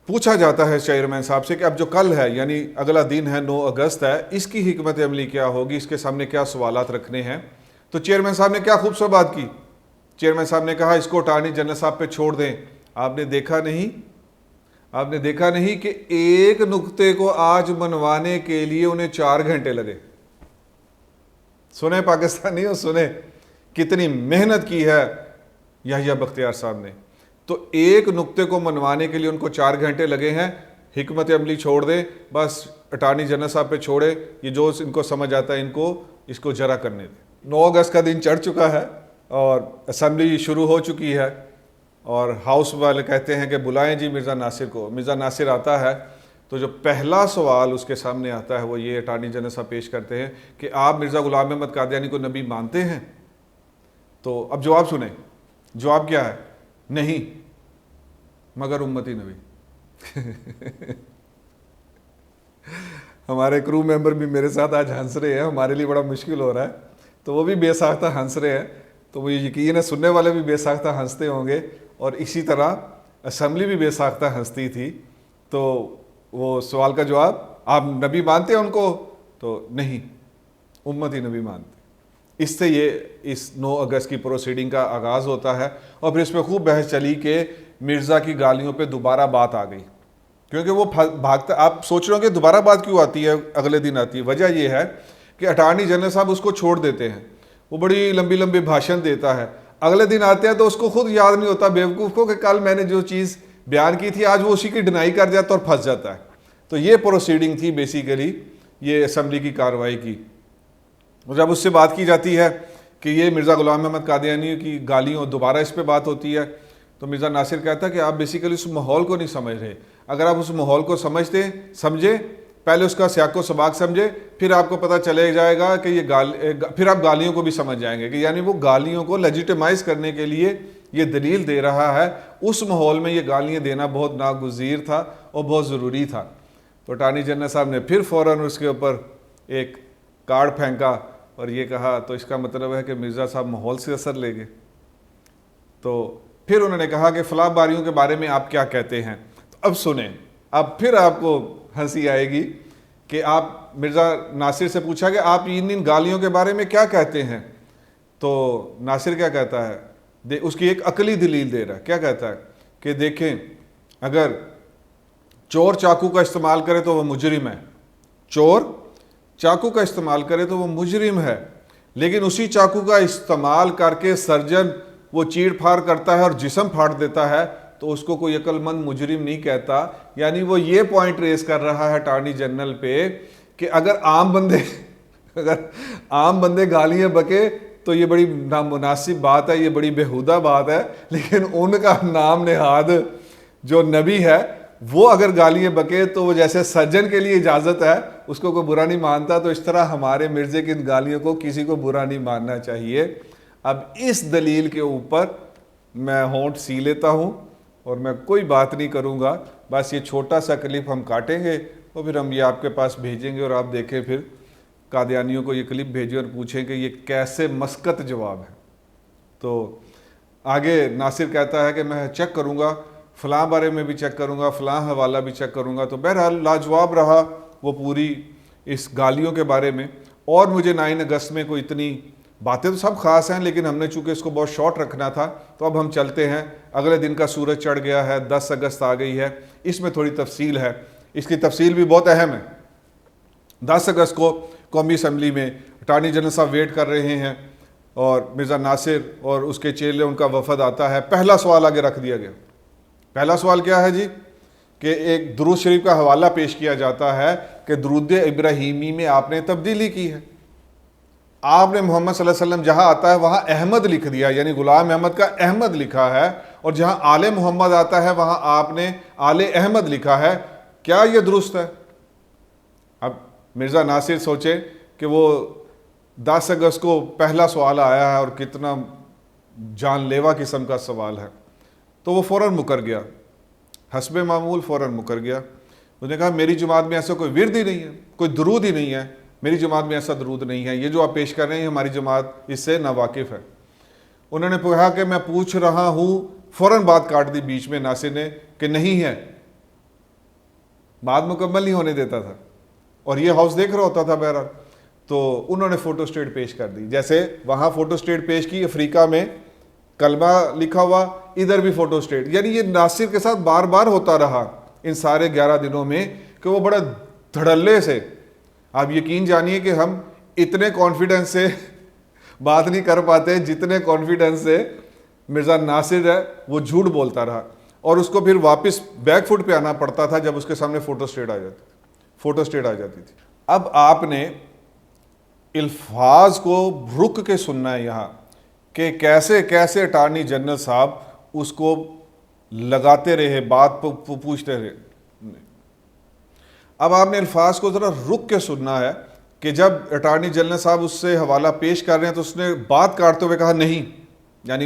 پوچھا جاتا ہے چیئرمین صاحب سے کہ اب جو کل ہے یعنی اگلا دن ہے 9 اگست ہے، اس کی حکمت عملی کیا ہوگی، اس کے سامنے کیا سوالات رکھنے ہیں۔ تو چیئرمین صاحب نے کیا خوبصورت بات کی۔ چیئرمین صاحب نے کہا اس کو اٹارنی جنرل صاحب پہ چھوڑ دیں۔ آپ نے دیکھا نہیں کہ ایک نقطے کو آج منوانے کے لیے انہیں 4 گھنٹے لگے۔ سنیں پاکستانیوں، سنیں کتنی محنت کی ہے یحییٰ بختیار صاحب نے۔ تو ایک نقطے کو منوانے کے لیے ان کو 4 گھنٹے لگے ہیں، حکمت عملی چھوڑ دیں, بس اٹارنی جنرل صاحب پہ چھوڑے, یہ جو ان کو سمجھ آتا ہے اس کو جرا کرنے دیں. 9 اگست کا دن چڑھ چکا ہے اور اسمبلی شروع ہو چکی ہے, اور ہاؤس والے کہتے ہیں کہ بلائیں جی مرزا ناصر کو. مرزا ناصر آتا ہے تو جو پہلا سوال اس کے سامنے آتا ہے وہ یہ اٹارنی جنرل صاحب پیش کرتے ہیں کہ آپ مرزا غلام احمد قادیانی کو نبی مانتے ہیں؟ تو اب جواب سنیں. جواب کیا ہے؟ نہیں مگر امتی نبی. ہمارے کرو ممبر بھی میرے ساتھ آج ہنس رہے ہیں, ہمارے لیے بڑا مشکل ہو رہا ہے, تو وہ بھی بے ساختہ ہنس رہے ہیں. تو وہ یقین ہے سننے والے بھی بے ساختہ ہنستے ہوں گے, اور اسی طرح اسمبلی بھی بے ساختہ ہنستی تھی. تو وہ سوال کا جواب, آپ نبی مانتے ہیں ان کو؟ تو نہیں امتی نبی مانتے. اس سے یہ اس 9 اگست کی پروسیڈنگ کا آغاز ہوتا ہے, اور پھر اس پہ خوب بحث چلی کہ مرزا کی گالیوں پہ دوبارہ بات آ گئی, کیونکہ وہ بھاگتا. آپ سوچ رہے ہو کہ دوبارہ بات کیوں آتی ہے, اگلے دن آتی ہے؟ وجہ یہ ہے کہ اٹارنی جنرل صاحب اس کو چھوڑ دیتے ہیں, وہ بڑی لمبی لمبی بھاشن دیتا ہے, اگلے دن آتے ہیں تو اس کو خود یاد نہیں ہوتا بیوقوف کو کہ کل میں نے جو چیز بیان کی تھی آج وہ اسی کی ڈینائی کر جاتا اور پھنس جاتا ہے. تو یہ پروسیڈنگ تھی بیسیکلی یہ اسمبلی کی کارروائی کی. اور جب اس سے بات کی جاتی ہے کہ یہ مرزا غلام احمد قادیانی کی گالیوں دوبارہ اس پہ بات ہوتی ہے, تو مرزا ناصر کہتا ہے کہ آپ بیسیکلی اس ماحول کو نہیں سمجھ رہے. اگر آپ اس ماحول کو سمجھیں, پہلے اس کا سیاق و سباق سمجھے, پھر آپ کو پتہ چلے جائے گا کہ یہ پھر آپ گالیوں کو بھی سمجھ جائیں گے کہ یعنی وہ گالیوں کو لیجیٹیمائز کرنے کے لیے یہ دلیل دے رہا ہے. اس ماحول میں یہ گالیاں دینا بہت ناگزیر تھا اور بہت ضروری تھا. تو اٹارنی جنرل صاحب نے پھر فوراً اس کے اوپر ایک کارڈ پھینکا اور یہ کہا تو اس کا مطلب ہے کہ مرزا صاحب ماحول سے اثر لے گئے. تو پھر انہوں نے کہا کہ فلاں باریوں کے بارے میں آپ کیا کہتے ہیں؟ تو اب سنیں, اب پھر آپ کو ہنسی آئے گی کہ آپ مرزا ناصر سے پوچھا کہ آپ ان گالیوں کے بارے میں کیا کہتے ہیں؟ تو ناصر کیا کہتا ہے, اس کی ایک عقلی دلیل دے رہا ہے. کیا کہتا ہے کہ دیکھیں اگر چور چاقو کا استعمال کرے تو وہ مجرم ہے, چور چاقو کا استعمال کرے تو وہ مجرم ہے, لیکن اسی چاقو کا استعمال کر کے سرجن وہ چیڑ پھاڑ کرتا ہے اور جسم پھاڑ دیتا ہے تو اس کو کوئی عقل مند مجرم نہیں کہتا. یعنی وہ یہ پوائنٹ ریز کر رہا ہے اٹارنی جنرل پہ کہ اگر عام بندے گالیاں بکے تو یہ بڑی نامناسب بات ہے, یہ بڑی بےہودہ بات ہے, لیکن ان کا نام نہاد جو نبی ہے وہ اگر گالیاں بکے تو وہ جیسے سرجن کے لیے اجازت ہے, اس کو کوئی برا نہیں مانتا, تو اس طرح ہمارے مرزے کی ان گالیوں کو کسی کو برا نہیں ماننا چاہیے. اب اس دلیل کے اوپر میں ہونٹ سی لیتا ہوں اور میں کوئی بات نہیں کروں گا, بس یہ چھوٹا سا کلپ ہم کاٹیں گے اور پھر ہم یہ آپ کے پاس بھیجیں گے اور آپ دیکھیں پھر قادیانیوں کو یہ کلپ بھیجیں اور پوچھیں کہ یہ کیسے مسکت جواب ہے. تو آگے ناصر کہتا ہے کہ میں چیک کروں گا, فلاں بارے میں بھی چیک کروں گا, فلاں حوالہ بھی چیک کروں گا. تو بہرحال لاجواب رہا وہ پوری اس گالیوں کے بارے میں. اور مجھے 9 اگست میں کوئی اتنی باتیں تو سب خاص ہیں, لیکن ہم نے چونکہ اس کو بہت شارٹ رکھنا تھا تو اب ہم چلتے ہیں. اگلے دن کا سورج چڑھ گیا ہے, 10 اگست آ گئی ہے, اس میں تھوڑی تفصیل ہے, اس کی تفصیل بھی بہت اہم ہے. 10 اگست کو قومی اسمبلی میں اٹارنی جنرل صاحب ویٹ کر رہے ہیں اور مرزا ناصر اور اس کے چیلے ان کا وفد آتا ہے. پہلا سوال آگے رکھ دیا گیا. پہلا سوال کیا ہے جی کہ ایک درود شریف کا حوالہ پیش کیا جاتا ہے کہ درود ابراہیمی میں آپ نے تبدیلی کی ہے. آپ نے محمد صلی اللہ علیہ وسلم جہاں آتا ہے وہاں احمد لکھ دیا, یعنی غلام احمد کا احمد لکھا ہے, اور جہاں آل محمد آتا ہے وہاں آپ نے آل احمد لکھا ہے. کیا یہ درست ہے؟ اب مرزا ناصر سوچے کہ وہ 10 اگست کو پہلا سوال آیا ہے اور کتنا جان لیوا قسم کا سوال ہے, تو وہ فوراً مکر گیا, حسب معمول فوراً مکر گیا. اس نے کہا میری جماعت میں ایسا کوئی ورد ہی نہیں ہے, کوئی درود ہی نہیں ہے, میری جماعت میں ایسا درود نہیں ہے, یہ جو آپ پیش کر رہے ہیں ہماری جماعت اس سے ناواقف ہے. انہوں نے کہا کہ میں پوچھ رہا ہوں, فوراً بات کاٹ دی بیچ میں ناصر نے کہ نہیں ہے, بات مکمل نہیں ہونے دیتا تھا اور یہ ہاؤس دیکھ رہا ہوتا تھا. بہرحال تو انہوں نے فوٹو اسٹیٹ پیش کر دی, جیسے وہاں فوٹو اسٹیٹ پیش کی, افریقہ میں کلمہ لکھا ہوا, ادھر بھی فوٹو اسٹیٹ. یعنی یہ ناصر کے ساتھ بار بار ہوتا رہا ان سارے 11 دنوں میں کہ وہ بڑا دھڑلے سے, آپ یقین جانیے کہ ہم اتنے کانفیڈنس سے بات نہیں کر پاتے جتنے کانفیڈنس سے مرزا ناصر ہے وہ جھوٹ بولتا رہا. اور اس کو پھر واپس بیک فٹ پہ آنا پڑتا تھا جب اس کے سامنے فوٹو اسٹیٹ آ جاتی تھی. اب آپ نے الفاظ کو رک کے سننا ہے یہاں کہ کیسے کیسے اٹارنی جنرل صاحب اس کو لگاتے رہے, بات پوچھتے رہے. اب آپ نے الفاظ کو ذرا رک کے سننا ہے کہ جب اٹارنی جنرل صاحب اس سے حوالہ پیش کر رہے ہیں تو اس نے بات کاٹتے ہوئے کہا نہیں, یعنی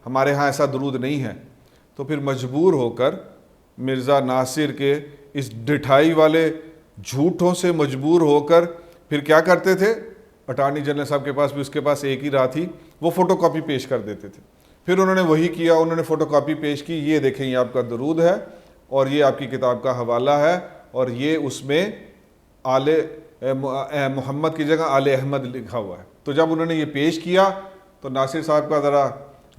ہمارے ہاں ایسا درود نہیں ہے. تو پھر مجبور ہو کر مرزا ناصر کے اس ڈٹھائی والے جھوٹوں سے مجبور ہو کر پھر کیا کرتے تھے, اٹارنی جنرل صاحب کے پاس بھی اس کے پاس ایک ہی راہ تھی, وہ فوٹو کاپی پیش کر دیتے تھے. پھر انہوں نے وہی کیا, انہوں نے فوٹو کاپی پیش کی, یہ دیکھیں یہ آپ کا درود ہے اور یہ آپ کی کتاب کا حوالہ ہے اور یہ اس میں آل محمد کی جگہ آل احمد لکھا ہوا ہے. تو جب انہوں نے یہ پیش کیا تو ناصر صاحب کا ذرا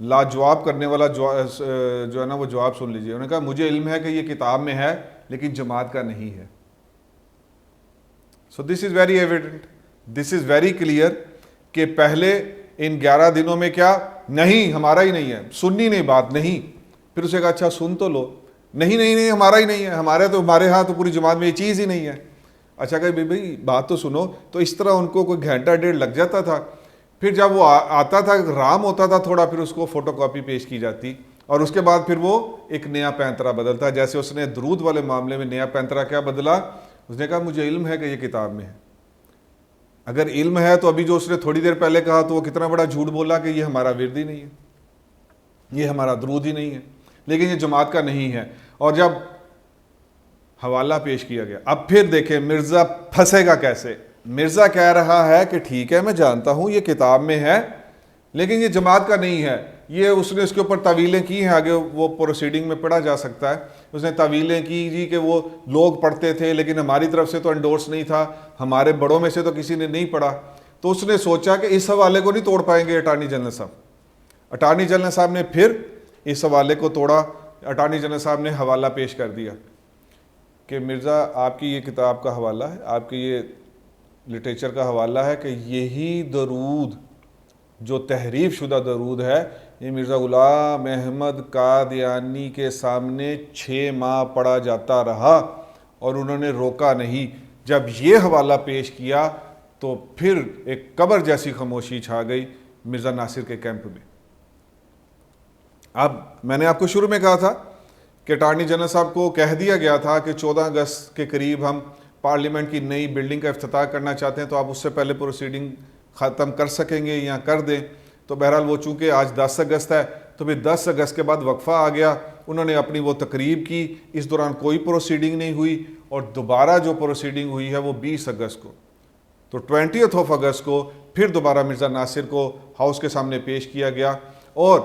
لاجواب کرنے والا جو ہے نا وہ جواب سن لیجئے. انہوں نے کہا مجھے علم ہے کہ یہ کتاب میں ہے لیکن جماعت کا نہیں ہے. So this is very evident, this is very clear کہ پہلے ان 11 دنوں میں کیا نہیں, ہمارا ہی نہیں ہے, سننی نہیں بات نہیں. پھر اسے کہا اچھا سن تو لو, نہیں ہمارا ہی نہیں ہے, ہمارے ہاں تو پوری جماعت میں یہ چیز ہی نہیں ہے. اچھا کہ بھائی بات تو سنو. تو اس طرح ان کو کوئی گھنٹہ ڈیڑھ لگ جاتا تھا. پھر جب وہ آتا تھا, رام ہوتا تھا تھوڑا, پھر اس کو فوٹو کاپی پیش کی جاتی اور اس کے بعد پھر وہ ایک نیا پینترا بدلتا. جیسے اس نے درود والے معاملے میں نیا پینترا کیا بدلا, اس نے کہا مجھے علم ہے کہ یہ کتاب میں ہے. اگر علم ہے تو ابھی جو اس نے تھوڑی دیر پہلے کہا تو وہ کتنا بڑا جھوٹ بولا کہ یہ ہمارا ورد ہی نہیں ہے, یہ ہمارا درود ہی نہیں ہے, لیکن یہ جماعت کا نہیں ہے. اور جب حوالہ پیش کیا گیا, اب پھر دیکھیں مرزا پھنسے گا کیسے. مرزا کہہ رہا ہے کہ ٹھیک ہے میں جانتا ہوں یہ کتاب میں ہے لیکن یہ جماعت کا نہیں ہے. یہ اس نے اس کے اوپر تعویلیں کی ہیں, آگے وہ پروسیڈنگ میں پڑھا جا سکتا ہے. اس نے تعویلیں کی جی کہ وہ لوگ پڑھتے تھے لیکن ہماری طرف سے تو انڈورس نہیں تھا, ہمارے بڑوں میں سے تو کسی نے نہیں پڑھا. تو اس نے سوچا کہ اس حوالے کو نہیں توڑ پائیں گے اٹارنی جنرل صاحب. اٹارنی جنرل صاحب نے پھر اس حوالے کو توڑا. اٹارنی جنرل صاحب نے حوالہ پیش کر دیا کہ مرزا آپ کی یہ کتاب کا حوالہ ہے, آپ کی یہ لٹریچر کا حوالہ ہے کہ یہی درود جو تحریف شدہ درود ہے یہ مرزا غلام احمد قادیانی کے سامنے 6 ماہ پڑھا جاتا رہا اور انہوں نے روکا نہیں. جب یہ حوالہ پیش کیا تو پھر ایک قبر جیسی خاموشی چھا گئی مرزا ناصر کے کیمپ میں. اب میں نے آپ کو شروع میں کہا تھا کہ اٹارنی جنرل صاحب کو کہہ دیا گیا تھا کہ 14 اگست کے قریب ہم پارلیمنٹ کی نئی بلڈنگ کا افتتاح کرنا چاہتے ہیں تو آپ اس سے پہلے پروسیڈنگ ختم کر سکیں گے یا کر دیں. تو بہرحال وہ چونکہ آج 10 اگست ہے تو پھر 10 اگست کے بعد وقفہ آ گیا. انہوں نے اپنی وہ تقریب کی, اس دوران کوئی پروسیڈنگ نہیں ہوئی اور دوبارہ جو پروسیڈنگ ہوئی ہے وہ 20 اگست کو. تو 20 اگست کو پھر دوبارہ مرزا ناصر کو ہاؤس کے سامنے پیش کیا گیا. اور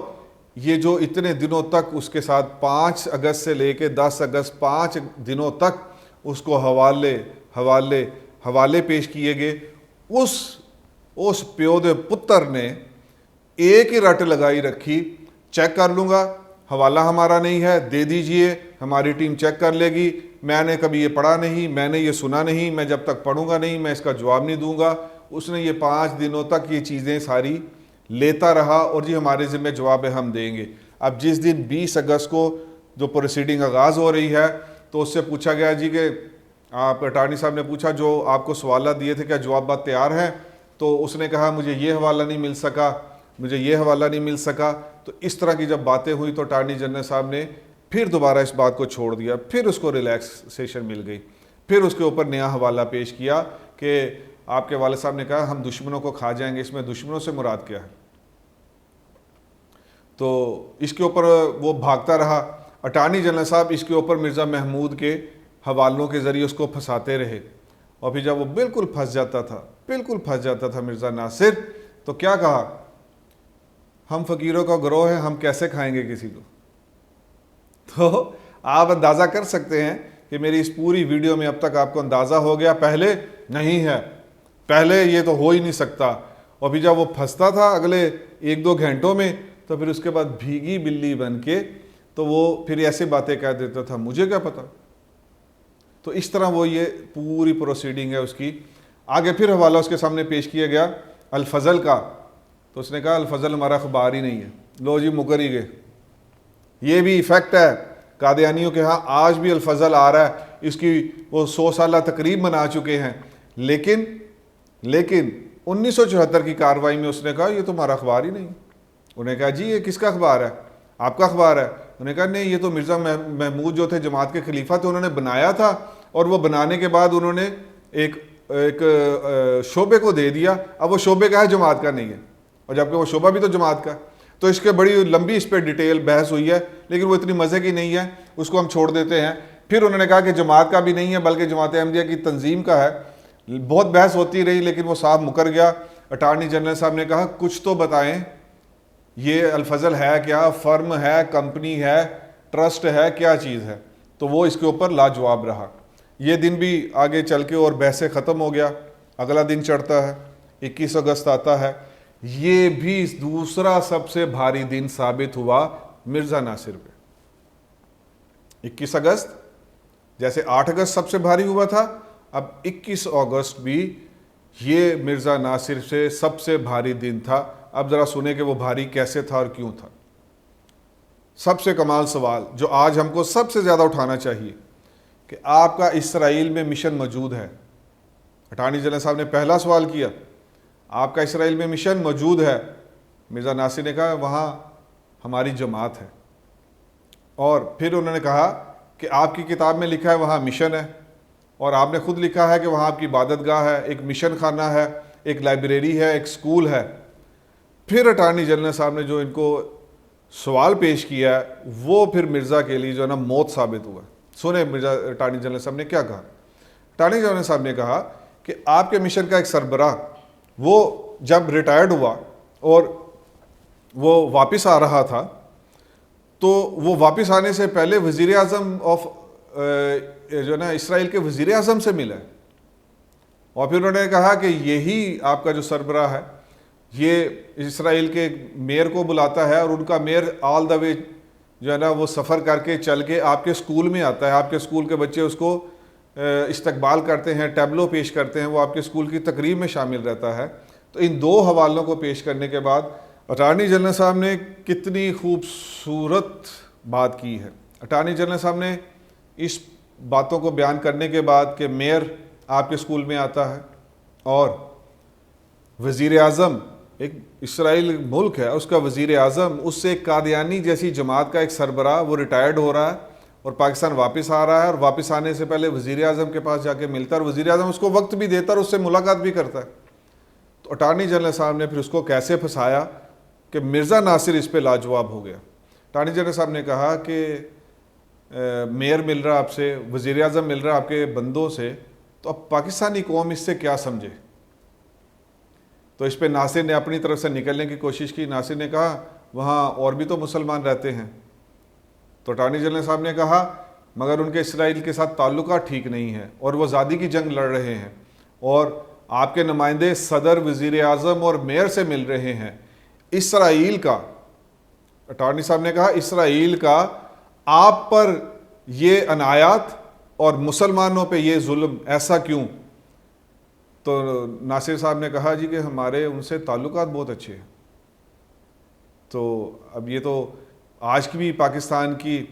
یہ جو اتنے دنوں تک اس کے ساتھ 5 اگست سے لے کے 10 اگست 5 دنوں تک اس کو حوالے پیش کیے گئے, اس پیود پتر نے ایک ہی رٹ لگائی رکھی, چیک کر لوں گا, حوالہ ہمارا نہیں ہے, دے دیجئے, ہماری ٹیم چیک کر لے گی, میں نے کبھی یہ پڑھا نہیں, میں نے یہ سنا نہیں, میں جب تک پڑھوں گا نہیں میں اس کا جواب نہیں دوں گا. اس نے یہ 5 دنوں تک یہ چیزیں ساری لیتا رہا اور جی ہمارے ذمہ جواب ہے ہم دیں گے. اب جس دن 20 اگست کو جو پروسیڈنگ آغاز ہو رہی ہے تو اس سے پوچھا گیا جی کہ آپ اٹارنی صاحب نے پوچھا جو آپ کو سوالات دیے تھے کیا جوابات تیار ہیں, تو اس نے کہا مجھے یہ حوالہ نہیں مل سکا, مجھے یہ حوالہ نہیں مل سکا. تو اس طرح کی جب باتیں ہوئی تو اٹارنی جنرل صاحب نے پھر دوبارہ اس بات کو چھوڑ دیا, پھر اس کو ریلیکسیشن مل گئی, پھر اس کے اوپر نیا حوالہ پیش کیا کہ آپ کے والد صاحب نے کہا ہم دشمنوں کو کھا جائیں گے, اس میں دشمنوں سے مراد کیا ہے. تو اس کے اوپر وہ بھاگتا رہا. اٹارنی جنرل صاحب اس کے اوپر مرزا محمود کے حوالوں کے ذریعے اس کو پھنساتے رہے اور پھر جب وہ بالکل پھنس جاتا تھا مرزا ناصر, تو کیا کہا, ہم فقیروں کا گروہ ہے, ہم کیسے کھائیں گے کسی کو. تو آپ اندازہ کر سکتے ہیں کہ میری اس پوری ویڈیو میں اب تک آپ کو اندازہ ہو گیا, پہلے نہیں ہے, پہلے یہ تو ہو ہی نہیں سکتا. اور پھر جب وہ پھنستا تھا اگلے 1-2 گھنٹوں میں تو پھر اس کے بعد بھیگی بلی بن کے تو وہ پھر ایسے باتیں کہہ دیتا تھا مجھے کیا پتا. تو اس طرح وہ یہ پوری پروسیڈنگ ہے اس کی. آگے پھر حوالہ اس کے سامنے پیش کیا گیا الفضل کا, تو اس نے کہا الفضل ہمارا اخبار ہی نہیں ہے, لو جی مکر ہی گئے. یہ بھی ایفیکٹ ہے قادیانیوں کے ہاں آج بھی الفضل آ رہا ہے, اس کی وہ 100 سالہ تقریب منا چکے ہیں. لیکن 1974 کی کارروائی میں اس نے کہا یہ تمہارا اخبار ہی نہیں. انہیں کہا جی یہ کس کا اخبار ہے؟ آپ کا اخبار ہے. انہوں نے کہا نہیں یہ تو مرزا محمود جو تھے جماعت کے خلیفہ تھے انہوں نے بنایا تھا, اور وہ بنانے کے بعد انہوں نے ایک شعبے کو دے دیا, اب وہ شعبے کا ہے جماعت کا نہیں ہے, اور جبکہ وہ شعبہ بھی تو جماعت کا. تو اس کے بڑی لمبی اس پہ ڈیٹیل بحث ہوئی ہے, لیکن وہ اتنی مزے کی نہیں ہے, اس کو ہم چھوڑ دیتے ہیں. پھر انہوں نے کہا کہ جماعت کا بھی نہیں ہے بلکہ جماعت احمدیہ کی تنظیم کا ہے. بہت بحث ہوتی رہی لیکن وہ صاحب مکر گیا. اٹارنی جنرل صاحب نے کہا کچھ تو بتائیں, یہ الفضل ہے کیا, فرم ہے, کمپنی ہے, ٹرسٹ ہے, کیا چیز ہے؟ تو وہ اس کے اوپر لاجواب رہا. یہ دن بھی آگے چل کے اور بحثیں ختم ہو گیا. اگلا دن چڑھتا ہے, 21 اگست آتا ہے. یہ بھی دوسرا سب سے بھاری دن ثابت ہوا مرزا ناصر پہ. 21 اگست جیسے 8 اگست سب سے بھاری ہوا تھا, اب 21 اگست بھی یہ مرزا ناصر سے سب سے بھاری دن تھا. اب ذرا سنیں کہ وہ بھاری کیسے تھا اور کیوں تھا. سب سے کمال سوال جو آج ہم کو سب سے زیادہ اٹھانا چاہیے کہ آپ کا اسرائیل میں مشن موجود ہے. اٹارنی جنرل صاحب نے پہلا سوال کیا, آپ کا اسرائیل میں مشن موجود ہے. مرزا ناصر نے کہا وہاں ہماری جماعت ہے. اور پھر انہوں نے کہا کہ آپ کی کتاب میں لکھا ہے وہاں مشن ہے, اور آپ نے خود لکھا ہے کہ وہاں آپ کی عبادت گاہ ہے, ایک مشن خانہ ہے, ایک لائبریری ہے, ایک سکول ہے. پھر اٹارنی جنرل صاحب نے جو ان کو سوال پیش کیا ہے وہ پھر مرزا کے لیے جو ہے نا موت ثابت ہوا. سنیں مرزا اٹارنی جنرل صاحب نے کیا کہا. اٹارنی جنرل صاحب نے کہا کہ آپ کے مشن کا ایک سربراہ وہ جب ریٹائرڈ ہوا اور وہ واپس آ رہا تھا تو وہ واپس آنے سے پہلے وزیر اعظم آف جو ہے نا اسرائیل کے وزیر اعظم سے ملا ہے. اور پھر انہوں نے کہا کہ یہی آپ کا جو سربراہ ہے یہ اسرائیل کے میئر کو بلاتا ہے, اور ان کا میئر آل دا وے جو ہے نا وہ سفر کر کے چل کے آپ کے اسکول میں آتا ہے. آپ کے اسکول کے بچے اس کو استقبال کرتے ہیں, ٹیبلو پیش کرتے ہیں, وہ آپ کے اسکول کی تقریب میں شامل رہتا ہے. تو ان دو حوالوں کو پیش کرنے کے بعد اٹارنی جنرل صاحب نے کتنی خوبصورت بات کی ہے. اٹارنی جنرل صاحب نے اس باتوں کو بیان کرنے کے بعد کہ میئر آپ کے اسکول میں آتا ہے اور وزیر اعظم, ایک اسرائیل ملک ہے اس کا وزیر اعظم, اس سے ایک قادیانی جیسی جماعت کا ایک سربراہ وہ ریٹائرڈ ہو رہا ہے اور پاکستان واپس آ رہا ہے, اور واپس آنے سے پہلے وزیر اعظم کے پاس جا کے ملتا ہے, اور وزیر اعظم اس کو وقت بھی دیتا ہے اور اس سے ملاقات بھی کرتا ہے. تو اٹارنی جنرل صاحب نے پھر اس کو کیسے پھنسایا کہ مرزا ناصر اس پہ لاجواب ہو گیا. اٹارنی جنرل صاحب نے کہا کہ میئر مل رہا آپ سے, وزیر اعظم مل رہا آپ کے بندوں سے, تو اب پاکستانی قوم اس سے کیا سمجھے. تو اس پہ ناصر نے اپنی طرف سے نکلنے کی کوشش کی. ناصر نے کہا وہاں اور بھی تو مسلمان رہتے ہیں. تو اٹارنی جنرل صاحب نے کہا مگر ان کے اسرائیل کے ساتھ تعلقات ٹھیک نہیں ہیں اور وہ آزادی کی جنگ لڑ رہے ہیں, اور آپ کے نمائندے صدر, وزیر اعظم اور میئر سے مل رہے ہیں. اسرائیل کا, اٹارنی صاحب نے کہا اسرائیل کا آپ پر یہ عنایات اور مسلمانوں پہ یہ ظلم ایسا کیوں. تو ناصر صاحب نے کہا جی کہ ہمارے ان سے تعلقات بہت اچھے ہیں. تو اب یہ تو آج کی بھی پاکستان کی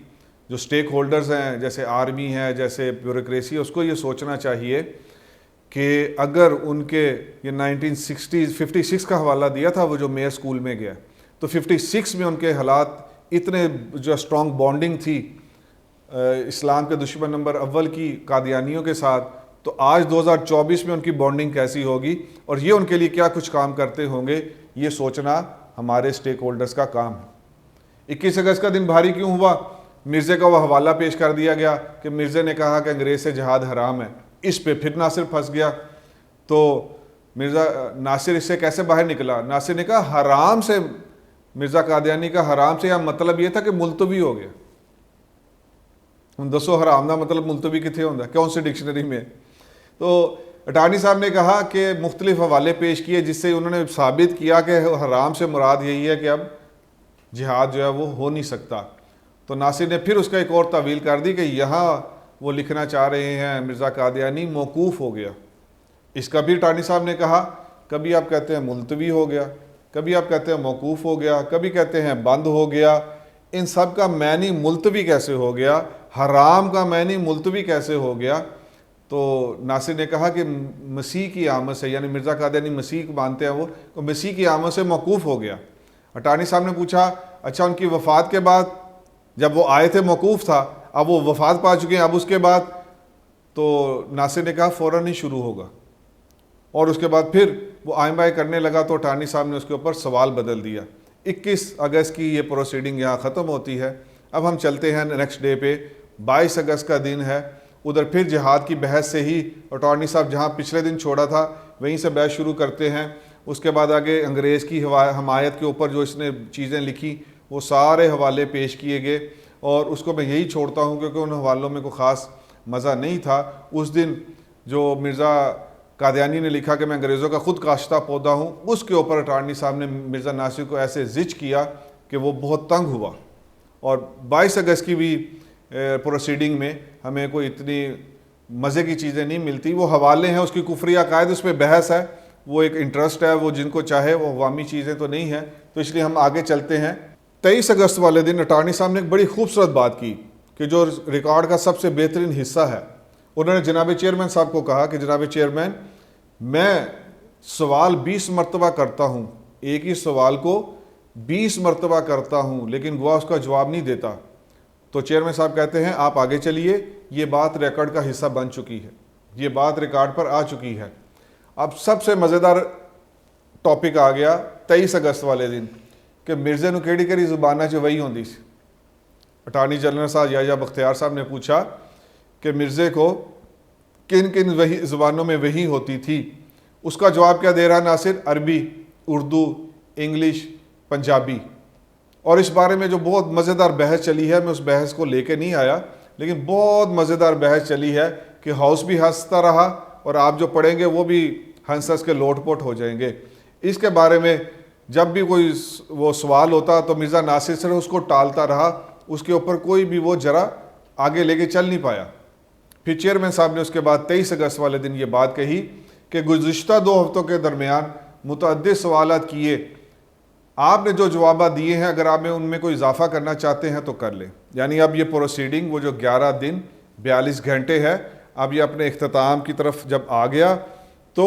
جو سٹیک ہولڈرز ہیں جیسے آرمی ہے, جیسے بیوروکریسی, اس کو یہ سوچنا چاہیے کہ اگر ان کے یہ 56 کا حوالہ دیا تھا وہ جو میئر اسکول میں گیا, تو 56 میں ان کے حالات اتنے جو اسٹرانگ بانڈنگ تھی اسلام کے دشمن نمبر اول کی قادیانیوں کے ساتھ, تو آج 2024 میں ان کی بانڈنگ کیسی ہوگی اور یہ ان کے لیے کیا کچھ کام کرتے ہوں گے, یہ سوچنا ہمارے سٹیک ہولڈرز کا کام ہے. 21 اگست کا دن بھاری کیوں ہوا؟ مرزے کا وہ حوالہ پیش کر دیا گیا کہ مرزے نے کہا کہ انگریز سے جہاد حرام ہے. اس پہ پھر ناصر پھنس گیا. تو مرزا ناصر اس سے کیسے باہر نکلا؟ ناصر نے کہا حرام سے, مرزا قادیانی کا حرام سے یہاں مطلب یہ تھا کہ ملتوی ہو گیا. ہم دسو حرام دا مطلب ملتوی کتنے ہوتا ہے, کون سی ڈکشنری میں؟ تو اٹارنی صاحب نے کہا کہ مختلف حوالے پیش کیے جس سے انہوں نے ثابت کیا کہ حرام سے مراد یہی ہے کہ اب جہاد جو ہے وہ ہو نہیں سکتا. تو ناصر نے پھر اس کا ایک اور تعویل کر دی کہ یہاں وہ لکھنا چاہ رہے ہیں مرزا قادیانی موقوف ہو گیا. اس کا بھی اٹارنی صاحب نے کہا کبھی آپ کہتے ہیں ملتوی ہو گیا, کبھی آپ کہتے ہیں موقوف ہو گیا, کبھی کہتے ہیں بند ہو گیا. ان سب کا معنی ملتوی کیسے ہو گیا, حرام کا معنی ملتوی کیسے ہو گیا. تو ناصر نے کہا کہ مسیح کی آمد سے, یعنی مرزا قادیانی مسیح مانتے ہیں وہ, تو مسیح کی آمد سے موقوف ہو گیا. اٹارنی صاحب نے پوچھا اچھا ان کی وفات کے بعد, جب وہ آئے تھے موقوف تھا, اب وہ وفات پا چکے ہیں, اب اس کے بعد؟ تو ناصر نے کہا فوراً ہی شروع ہوگا. اور اس کے بعد پھر وہ آئیں بائیں کرنے لگا تو اٹارنی صاحب نے اس کے اوپر سوال بدل دیا. 21 اگست کی یہ پروسیڈنگ یہاں ختم ہوتی ہے. اب ہم چلتے ہیں نیکسٹ ڈے پہ, 22 اگست کا دن ہے. ادھر پھر جہاد کی بحث سے ہی اٹارنی صاحب جہاں پچھلے دن چھوڑا تھا وہیں سے بحث شروع کرتے ہیں. اس کے بعد آگے انگریز کی حمایت کے اوپر جو اس نے چیزیں لکھی وہ سارے حوالے پیش کیے گئے, اور اس کو میں یہی چھوڑتا ہوں کیونکہ ان حوالوں میں کوئی خاص مزہ نہیں تھا. اس دن جو مرزا قادیانی نے لکھا کہ میں انگریزوں کا خود کاشتہ پودا ہوں, اس کے اوپر اٹارنی صاحب نے مرزا ناصر کو ایسے زج کیا کہ وہ بہت تنگ ہوا. اور 22 اگست کی بھی پروسیڈنگ میں ہمیں کوئی اتنی مزے کی چیزیں نہیں ملتی. وہ حوالے ہیں, اس کی کفری عقائد, اس پہ بحث ہے, وہ ایک انٹرسٹ ہے, وہ جن کو چاہے, وہ عوامی چیزیں تو نہیں ہیں. تو اس لیے ہم آگے چلتے ہیں. 23 اگست والے دن اٹارنی صاحب نے ایک بڑی خوبصورت بات کی کہ جو ریکارڈ کا سب سے بہترین حصہ ہے. انہوں نے جناب چیئرمین صاحب کو کہا کہ جناب چیئرمین, میں سوال 20 مرتبہ کرتا ہوں, ایک ہی سوال کو 20 مرتبہ کرتا ہوں, لیکن گواہ اس کا جواب نہیں دیتا. تو چیئرمین صاحب کہتے ہیں آپ آگے چلیے, یہ بات ریکارڈ کا حصہ بن چکی ہے, یہ بات ریکارڈ پر آ چکی ہے. اب سب سے مزیدار ٹاپک آ گیا 23 اگست والے دن کہ مرزے نو کیڑی کیڑی زباناں چ وہی ہوندی سی. اٹارنی جنرل صاحب یحییٰ بختیار صاحب نے پوچھا کہ مرزے کو کن کن وہی زبانوں میں وہی ہوتی تھی. اس کا جواب کیا دے رہا ناصر؟ عربی, اردو, انگلش, پنجابی. اور اس بارے میں جو بہت مزیدار بحث چلی ہے, میں اس بحث کو لے کے نہیں آیا, لیکن بہت مزیدار بحث چلی ہے کہ ہاؤس بھی ہنستا رہا اور آپ جو پڑھیں گے وہ بھی ہنس کے لوٹ پوٹ ہو جائیں گے. اس کے بارے میں جب بھی کوئی وہ سوال ہوتا تو مرزا ناصر سے اس کو ٹالتا رہا, اس کے اوپر کوئی بھی وہ ذرا آگے لے کے چل نہیں پایا. پھر چیئرمین صاحب نے اس کے بعد 23 اگست والے دن یہ بات کہی کہ گزشتہ 2 ہفتوں کے درمیان متعدد سوالات کیے, آپ نے جو جوابات دیے ہیں اگر آپ ان میں کوئی اضافہ کرنا چاہتے ہیں تو کر لیں. یعنی اب یہ پروسیڈنگ وہ جو 11 دن 42 گھنٹے ہے, اب یہ اپنے اختتام کی طرف جب آ گیا تو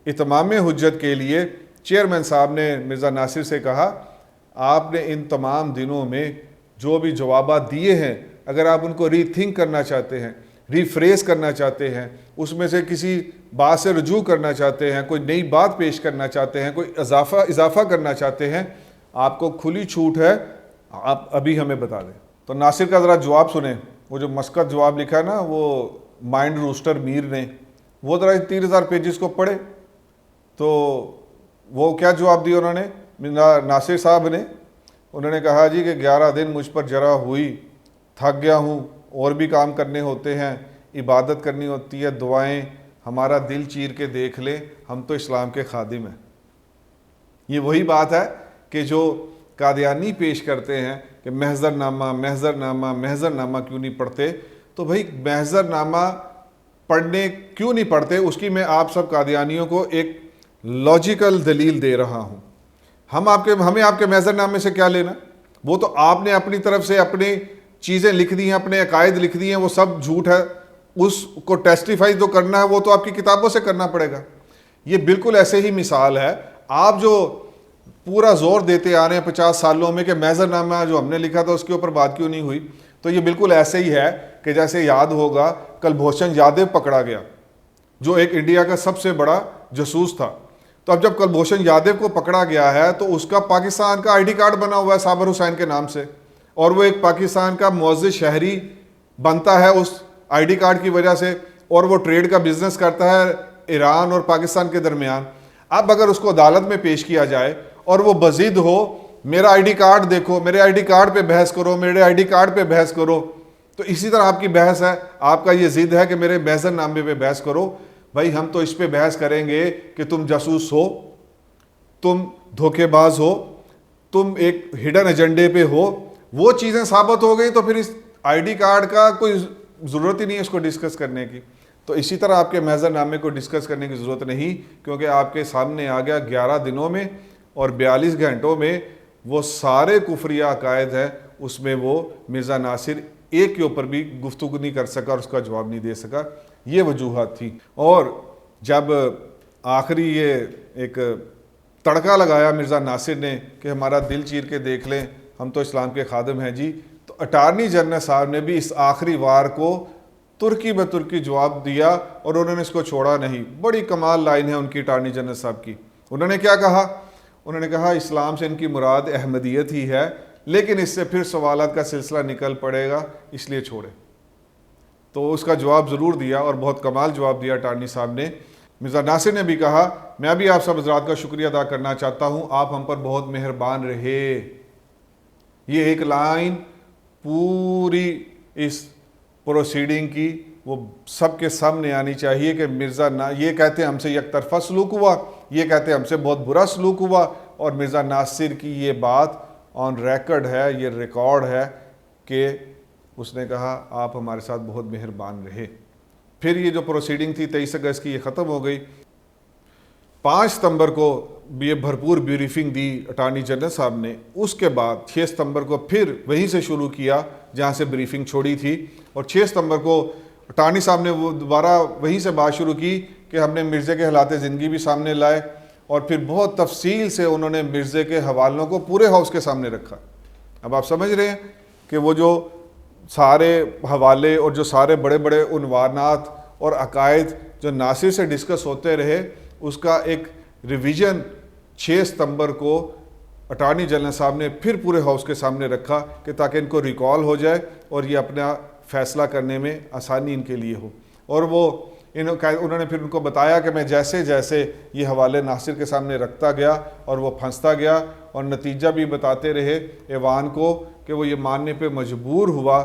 اتمام حجت کے لیے چیئرمین صاحب نے مرزا ناصر سے کہا آپ نے ان تمام دنوں میں جو بھی جوابات دیے ہیں اگر آپ ان کو ری تھنک کرنا چاہتے ہیں, ری فریز کرنا چاہتے ہیں, اس میں سے کسی بات سے رجوع کرنا چاہتے ہیں, کوئی نئی بات پیش کرنا چاہتے ہیں, کوئی اضافہ کرنا چاہتے ہیں, آپ کو کھلی چھوٹ ہے, آپ ابھی ہمیں بتا دیں. تو ناصر کا ذرا جواب سنیں, وہ جو مسکت جواب لکھا ہے نا وہ مائنڈ روسٹر میر نے, وہ ذرا 3000 پیجز کو پڑھے تو وہ کیا جواب دیا انہوں نے ناصر صاحب نے. انہوں نے کہا جی کہ 11 دن مجھ پر جرا ہوئی, تھک گیا ہوں, اور بھی کام کرنے ہوتے ہیں, عبادت کرنی ہوتی ہے, دعائیں, ہمارا دل چیر کے دیکھ لیں, ہم تو اسلام کے خادم ہیں. یہ وہی بات ہے کہ جو قادیانی پیش کرتے ہیں کہ محضر نامہ محضر نامہ محضر نامہ کیوں نہیں پڑھتے. تو بھائی محضر نامہ پڑھنے کیوں نہیں پڑھتے, اس کی میں آپ سب قادیانیوں کو ایک لاجیکل دلیل دے رہا ہوں. ہمیں آپ کے محضر نامے سے کیا لینا؟ وہ تو آپ نے اپنی طرف سے اپنی چیزیں لکھ دی ہیں, اپنے عقائد لکھ دی ہیں, وہ سب جھوٹ ہے, اس کو ٹیسٹیفائی تو کرنا ہے وہ تو آپ کی کتابوں سے کرنا پڑے گا. یہ بالکل ایسے ہی مثال ہے. آپ جو پورا زور دیتے آ رہے ہیں 50 سالوں میں کہ محضر نامہ جو ہم نے لکھا تھا اس کے اوپر بات کیوں نہیں ہوئی, تو یہ بالکل ایسے ہی ہے کہ جیسے یاد ہوگا کلبھوشن یادو پکڑا گیا جو ایک انڈیا کا سب سے بڑا جاسوس تھا. تو اب جب کلبھوشن یادو کو پکڑا گیا ہے تو اس کا پاکستان کا آئی ڈی کارڈ بنا ہوا ہے صابر حسین کے نام سے, اور وہ ایک پاکستان کا معزز شہری بنتا ہے اس آئی ڈی کارڈ کی وجہ سے, اور وہ ٹریڈ کا بزنس کرتا ہے ایران اور پاکستان کے درمیان. اب اگر اس کو عدالت میں پیش کیا جائے اور وہ بضد ہو میرا آئی ڈی کارڈ دیکھو, میرے آئی ڈی کارڈ پہ بحث کرو, میرے آئی ڈی کارڈ پہ بحث کرو, تو اسی طرح آپ کی بحث ہے, آپ کا یہ ضد ہے کہ میرے محضر نامے پہ بحث کرو. بھائی ہم تو اس پہ بحث کریں گے کہ تم جاسوس ہو, تم دھوکے باز ہو, تم ایک ہڈن ایجنڈے پہ ہو. وہ چیزیں ثابت ہو گئی تو پھر اس آئی ڈی کارڈ کا کوئی ضرورت ہی نہیں ہے اس کو ڈسکس کرنے کی. تو اسی طرح آپ کے محضر نامے کو ڈسکس کرنے کی ضرورت نہیں, کیونکہ آپ کے سامنے آ گیا 11 دنوں میں اور 42 گھنٹوں میں وہ سارے کفریہ عقائد ہیں اس میں وہ مرزا ناصر ایک کے اوپر بھی گفتگو نہیں کر سکا اور اس کا جواب نہیں دے سکا. یہ وجوہات تھی. اور جب آخری یہ ایک تڑکا لگایا مرزا ناصر نے کہ ہمارا دل چیر کے دیکھ لیں, ہم تو اسلام کے خادم ہیں جی, تو اٹارنی جنرل صاحب نے بھی اس آخری وار کو ترکی بہ ترکی جواب دیا اور انہوں نے اس کو چھوڑا نہیں. بڑی کمال لائن ہے ان کی اٹارنی جنرل صاحب کی. انہوں نے کیا کہا؟ انہوں نے کہا اسلام سے ان کی مراد احمدیت ہی ہے, لیکن اس سے پھر سوالات کا سلسلہ نکل پڑے گا, اس لیے چھوڑے. تو اس کا جواب ضرور دیا اور بہت کمال جواب دیا اٹارنی صاحب نے. مرزا ناصر نے بھی کہا میں بھی آپ سب حضرات کا شکریہ ادا کرنا چاہتا ہوں, آپ ہم پر بہت مہربان رہے. یہ ایک لائن پوری اس پروسیڈنگ کی وہ سب کے سامنے آنی چاہیے کہ یہ کہتے ہیں ہم سے یک طرفہ سلوک ہوا, یہ کہتے ہیں ہم سے بہت برا سلوک ہوا, اور مرزا ناصر کی یہ بات آن ریکارڈ ہے, یہ ریکارڈ ہے کہ اس نے کہا آپ ہمارے ساتھ بہت مہربان رہے. پھر یہ جو پروسیڈنگ تھی 23 اگست کی یہ ختم ہو گئی. 5 ستمبر کو بھی یہ بھرپور بریفنگ دی اٹارنی جنرل صاحب نے. اس کے بعد 6 ستمبر کو پھر وہیں سے شروع کیا جہاں سے بریفنگ چھوڑی تھی, اور 6 ستمبر کو اٹارنی صاحب نے وہ دوبارہ وہیں سے بات شروع کی کہ ہم نے مرزے کے حالات زندگی بھی سامنے لائے, اور پھر بہت تفصیل سے انہوں نے مرزے کے حوالوں کو پورے ہاؤس کے سامنے رکھا. اب آپ سمجھ رہے ہیں کہ وہ جو سارے حوالے اور جو سارے بڑے بڑے عنوانات اور عقائد جو ناصر سے ڈسکس ہوتے رہے, اس کا ایک ریویژن 6 ستمبر کو اٹارنی جنرل صاحب نے پھر پورے ہاؤس کے سامنے رکھا کہ تاکہ ان کو ریکال ہو جائے اور یہ اپنا فیصلہ کرنے میں آسانی ان کے لیے ہو. اور وہ انہوں نے پھر ان کو بتایا کہ میں جیسے جیسے یہ حوالے ناصر کے سامنے رکھتا گیا اور وہ پھنستا گیا, اور نتیجہ بھی بتاتے رہے ایوان کو کہ وہ یہ ماننے پہ مجبور ہوا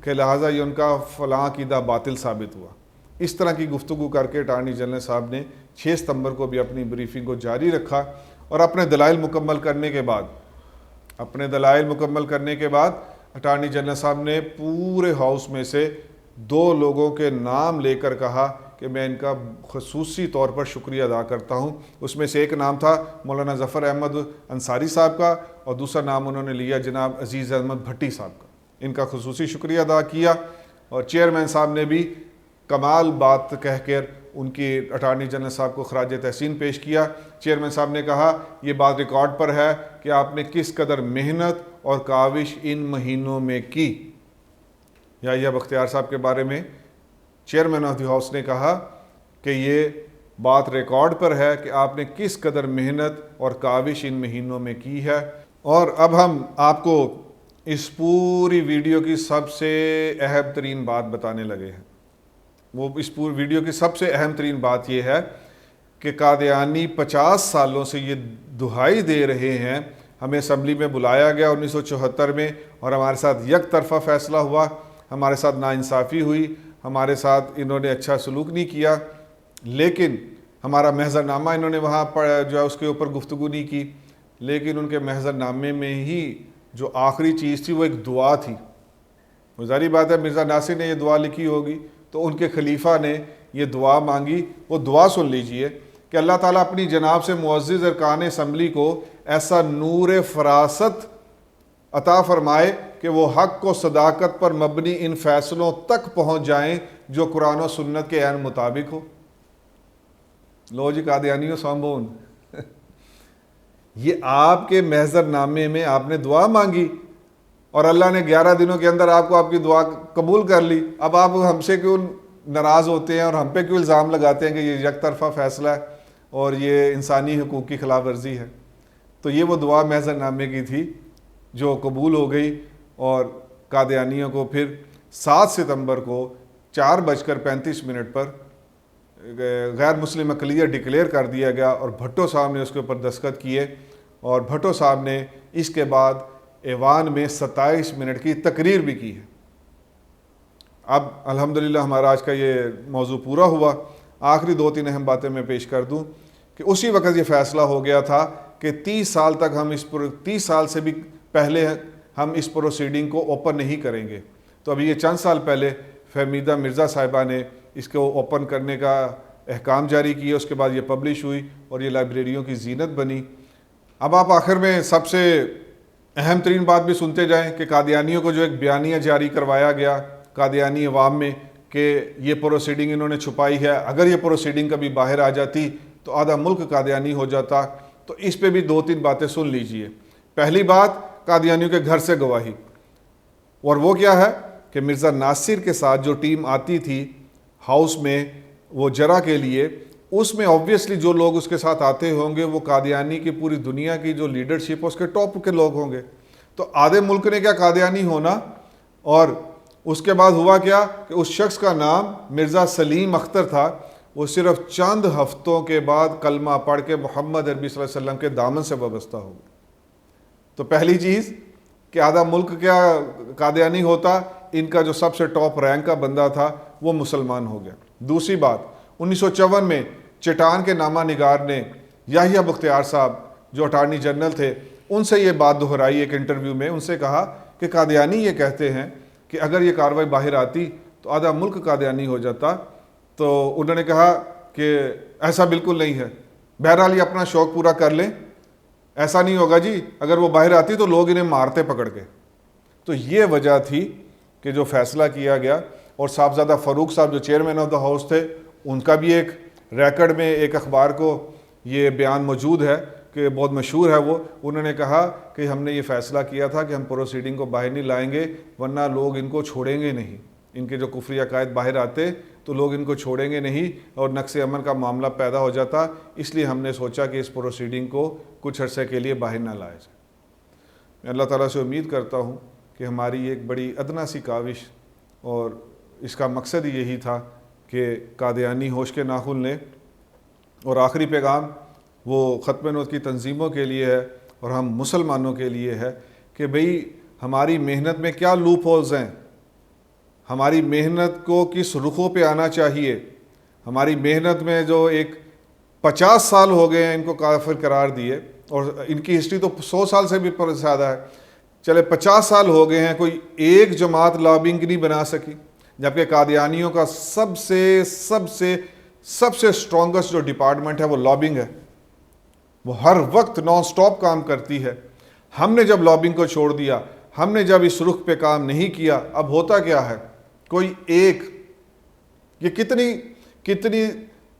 کہ لہٰذا یہ ان کا فلاں عقیدہ باطل ثابت ہوا. اس طرح کی گفتگو کر کے اٹارنی جنرل صاحب نے 6 ستمبر کو بھی اپنی بریفنگ کو جاری رکھا, اور اپنے دلائل مکمل کرنے کے بعد اٹارنی جنرل صاحب نے پورے ہاؤس میں سے 2 لوگوں کے نام لے کر کہا کہ میں ان کا خصوصی طور پر شکریہ ادا کرتا ہوں. اس میں سے ایک نام تھا مولانا ظفر احمد انصاری صاحب کا, اور دوسرا نام انہوں نے لیا جناب عزیز احمد بھٹی صاحب کا. ان کا خصوصی شکریہ ادا کیا, اور چیئرمین صاحب نے بھی کمال بات کہہ کر ان کی اٹارنی جنرل صاحب کو خراج تحسین پیش کیا. چیئرمین صاحب نے کہا یہ بات ریکارڈ پر ہے کہ آپ نے کس قدر محنت اور کاوش ان مہینوں میں کی. یا بختیار صاحب کے بارے میں چیئرمین آف دی ہاؤس نے کہا کہ یہ بات ریکارڈ پر ہے کہ آپ نے کس قدر محنت اور کاوش ان مہینوں میں کی ہے. اور اب ہم آپ کو اس پوری ویڈیو کی سب سے اہم ترین بات بتانے لگے ہیں. وہ اس پوری ویڈیو کی سب سے اہم ترین بات یہ ہے کہ قادیانی 50 سالوں سے یہ دہائی دے رہے ہیں. ہمیں اسمبلی میں بلایا گیا 1974 میں, اور ہمارے ساتھ یک طرفہ فیصلہ ہوا, ہمارے ساتھ ناانصافی ہوئی, ہمارے ساتھ انہوں نے اچھا سلوک نہیں کیا, لیکن ہمارا محضر نامہ انہوں نے وہاں پر جو ہے اس کے اوپر گفتگو نہیں کی. لیکن ان کے محضر نامے میں ہی جو آخری چیز تھی وہ ایک دعا تھی. ظاہری بات ہے مرزا ناصر نے یہ دعا لکھی ہوگی تو ان کے خلیفہ نے یہ دعا مانگی. وہ دعا سن لیجئے کہ اللہ تعالیٰ اپنی جناب سے معزز ارکان اسمبلی کو ایسا نور فراست عطا فرمائے کہ وہ حق و صداقت پر مبنی ان فیصلوں تک پہنچ جائیں جو قرآن و سنت کے عین مطابق ہو. لو جی قادیانیوں سامبون, یہ آپ کے محضر نامے میں آپ نے دعا مانگی اور اللہ نے 11 دنوں کے اندر آپ کو آپ کی دعا قبول کر لی. اب آپ ہم سے کیوں ناراض ہوتے ہیں اور ہم پہ کیوں الزام لگاتے ہیں کہ یہ یک طرفہ فیصلہ ہے اور یہ انسانی حقوق کی خلاف ورزی ہے. تو یہ وہ دعا محضر نامے کی تھی جو قبول ہو گئی, اور قادیانیوں کو پھر 7 ستمبر کو 4:35 پر غیر مسلم اقلیت ڈکلیئر کر دیا گیا, اور بھٹو صاحب نے اس کے اوپر دستخط کیے, اور بھٹو صاحب نے اس کے بعد ایوان میں 27 منٹ کی تقریر بھی کی ہے. اب الحمدللہ ہمارا آج کا یہ موضوع پورا ہوا. آخری 2-3 اہم باتیں میں پیش کر دوں کہ اسی وقت یہ فیصلہ ہو گیا تھا کہ 30 سال تک 30 سال سے بھی پہلے ہم اس پروسیڈنگ کو اوپن نہیں کریں گے. تو ابھی یہ چند سال پہلے فہمیدہ مرزا صاحبہ نے اس کو اوپن کرنے کا احکام جاری کیا, اس کے بعد یہ پبلش ہوئی اور یہ لائبریریوں کی زینت بنی. اب آپ آخر میں سب سے اہم ترین بات بھی سنتے جائیں کہ قادیانیوں کو جو ایک بیانیہ جاری کروایا گیا قادیانی عوام میں کہ یہ پروسیڈنگ انہوں نے چھپائی ہے، اگر یہ پروسیڈنگ کبھی باہر آ جاتی تو آدھا ملک قادیانی ہو جاتا. تو اس پہ بھی 2-3 باتیں سن لیجئے. پہلی بات، قادیانیوں کے گھر سے گواہی، اور وہ کیا ہے کہ مرزا ناصر کے ساتھ جو ٹیم آتی تھی ہاؤس میں وہ جرا کے لیے، اس میں آبویسلی جو لوگ اس کے ساتھ آتے ہوں گے وہ قادیانی کی پوری دنیا کی جو لیڈرشپ اس کے ٹاپ کے لوگ ہوں گے. تو آدھے ملک نے کیا قادیانی ہونا. اور اس کے بعد ہوا کیا کہ اس شخص کا نام مرزا سلیم اختر تھا. وہ صرف چند ہفتوں کے بعد کلمہ پڑھ کے محمد عربی صلی اللہ علیہ وسلم کے دامن سے وابستہ ہو گیا. تو پہلی چیز کہ آدھا ملک کیا قادیانی ہوتا، ان کا جو سب سے ٹاپ رینک کا بندہ تھا وہ مسلمان ہو گیا. دوسری بات، 1954 میں چٹان کے نامہ نگار نے یحییٰ بختیار صاحب جو اٹارنی جنرل تھے ان سے یہ بات دہرائی ایک انٹرویو میں. ان سے کہا کہ قادیانی یہ کہتے ہیں کہ اگر یہ کارروائی باہر آتی تو آدھا ملک قادیانی ہو جاتا. تو انہوں نے کہا کہ ایسا بالکل نہیں ہے، بہرحال یہ اپنا شوق پورا کر لیں، ایسا نہیں ہوگا جی، اگر وہ باہر آتی تو لوگ انہیں مارتے پکڑ کے. تو یہ وجہ تھی کہ جو فیصلہ کیا گیا. اور صاحبزادہ فاروق صاحب جو چیئرمین آف دا ہاؤس تھے، ان کا بھی ایک ریکارڈ میں ایک اخبار کو یہ بیان موجود ہے کہ بہت مشہور ہے وہ. انہوں نے کہا کہ ہم نے یہ فیصلہ کیا تھا کہ ہم پروسیڈنگ کو باہر نہیں لائیں گے ورنہ لوگ ان کو چھوڑیں گے نہیں. ان کے جو کفری عقائد باہر آتے تو لوگ ان کو چھوڑیں گے نہیں اور نقص امن کا معاملہ پیدا ہو جاتا. اس لیے ہم نے سوچا کہ اس پروسیڈنگ کو کچھ عرصے کے لیے باہر نہ لایا جائے. میں اللہ تعالیٰ سے امید کرتا ہوں کہ ہماری ایک بڑی ادنا سی کاوش، اور اس کا مقصد یہی تھا کہ قادیانی ہوش کے ناخن لیں. اور آخری پیغام وہ ختم نوت کی تنظیموں کے لیے ہے اور ہم مسلمانوں کے لیے ہے کہ بھئی ہماری محنت میں کیا لوپ ہولز ہیں، ہماری محنت کو کس رخوں پہ آنا چاہیے. ہماری محنت میں جو ایک 50 سال ہو گئے ہیں ان کو کافر قرار دیے، اور ان کی ہسٹری تو 100 سال سے بھی زیادہ ہے. چلے 50 سال ہو گئے ہیں، کوئی ایک جماعت لابنگ نہیں بنا سکی، جبکہ قادیانیوں کا سب سے اسٹرانگسٹ جو ڈپارٹمنٹ ہے وہ لابنگ ہے. وہ ہر وقت نان سٹاپ کام کرتی ہے. ہم نے جب لابنگ کو چھوڑ دیا، ہم نے جب اس رخ پہ کام نہیں کیا، اب ہوتا کیا ہے، کوئی ایک، یہ کتنی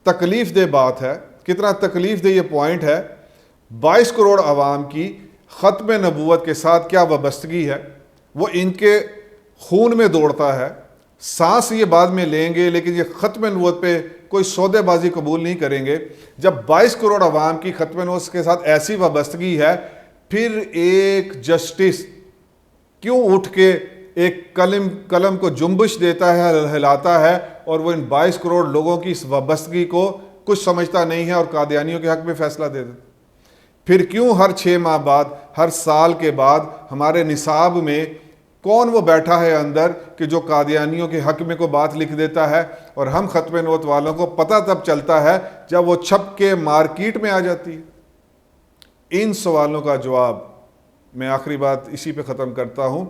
تکلیف دہ بات ہے، کتنا تکلیف دہ یہ پوائنٹ ہے. 22 کروڑ عوام کی ختم نبوت کے ساتھ کیا وابستگی ہے، وہ ان کے خون میں دوڑتا ہے. سانس یہ بعد میں لیں گے لیکن یہ ختم نبوت پہ کوئی سودے بازی قبول نہیں کریں گے. جب 22 کروڑ عوام کی ختم نبوت کے ساتھ ایسی وابستگی ہے، پھر ایک جسٹس کیوں اٹھ کے ایک قلم کو جنبش دیتا ہے، ہلاتا ہے، اور وہ ان 22 کروڑ لوگوں کی اس وابستگی کو کچھ سمجھتا نہیں ہے اور قادیانیوں کے حق میں فیصلہ دے دیتا. پھر کیوں ہر 6 ماہ بعد، ہر سال کے بعد ہمارے نصاب میں کون وہ بیٹھا ہے اندر کہ جو قادیانیوں کے حق میں کو بات لکھ دیتا ہے، اور ہم ختم نبوت والوں کو پتہ تب چلتا ہے جب وہ چھپ کے مارکیٹ میں آ جاتی ہے. ان سوالوں کا جواب، میں آخری بات اسی پہ ختم کرتا ہوں،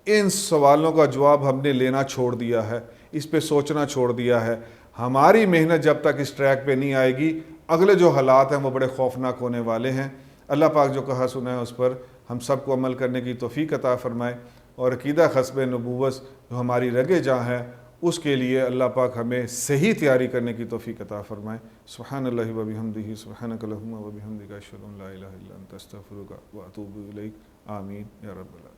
ان سوالوں کا جواب ہم نے لینا چھوڑ دیا ہے، اس پہ سوچنا چھوڑ دیا ہے. ہماری محنت جب تک اس ٹریک پہ نہیں آئے گی، اگلے جو حالات ہیں وہ بڑے خوفناک ہونے والے ہیں. اللہ پاک جو کہا سنا ہے اس پر ہم سب کو عمل کرنے کی توفیق عطا فرمائے، اور عقیدہ خصب نبوت جو ہماری رگے جاں ہے اس کے لیے اللہ پاک ہمیں صحیح تیاری کرنے کی توفیق عطا فرمائے. سبحان اللہ و بحمدہ، سبحانک اللہم و بحمدک، اشہد ان لا الہ الا انت، استغفرک و اتوب الیک. آمین یا رب العالمین.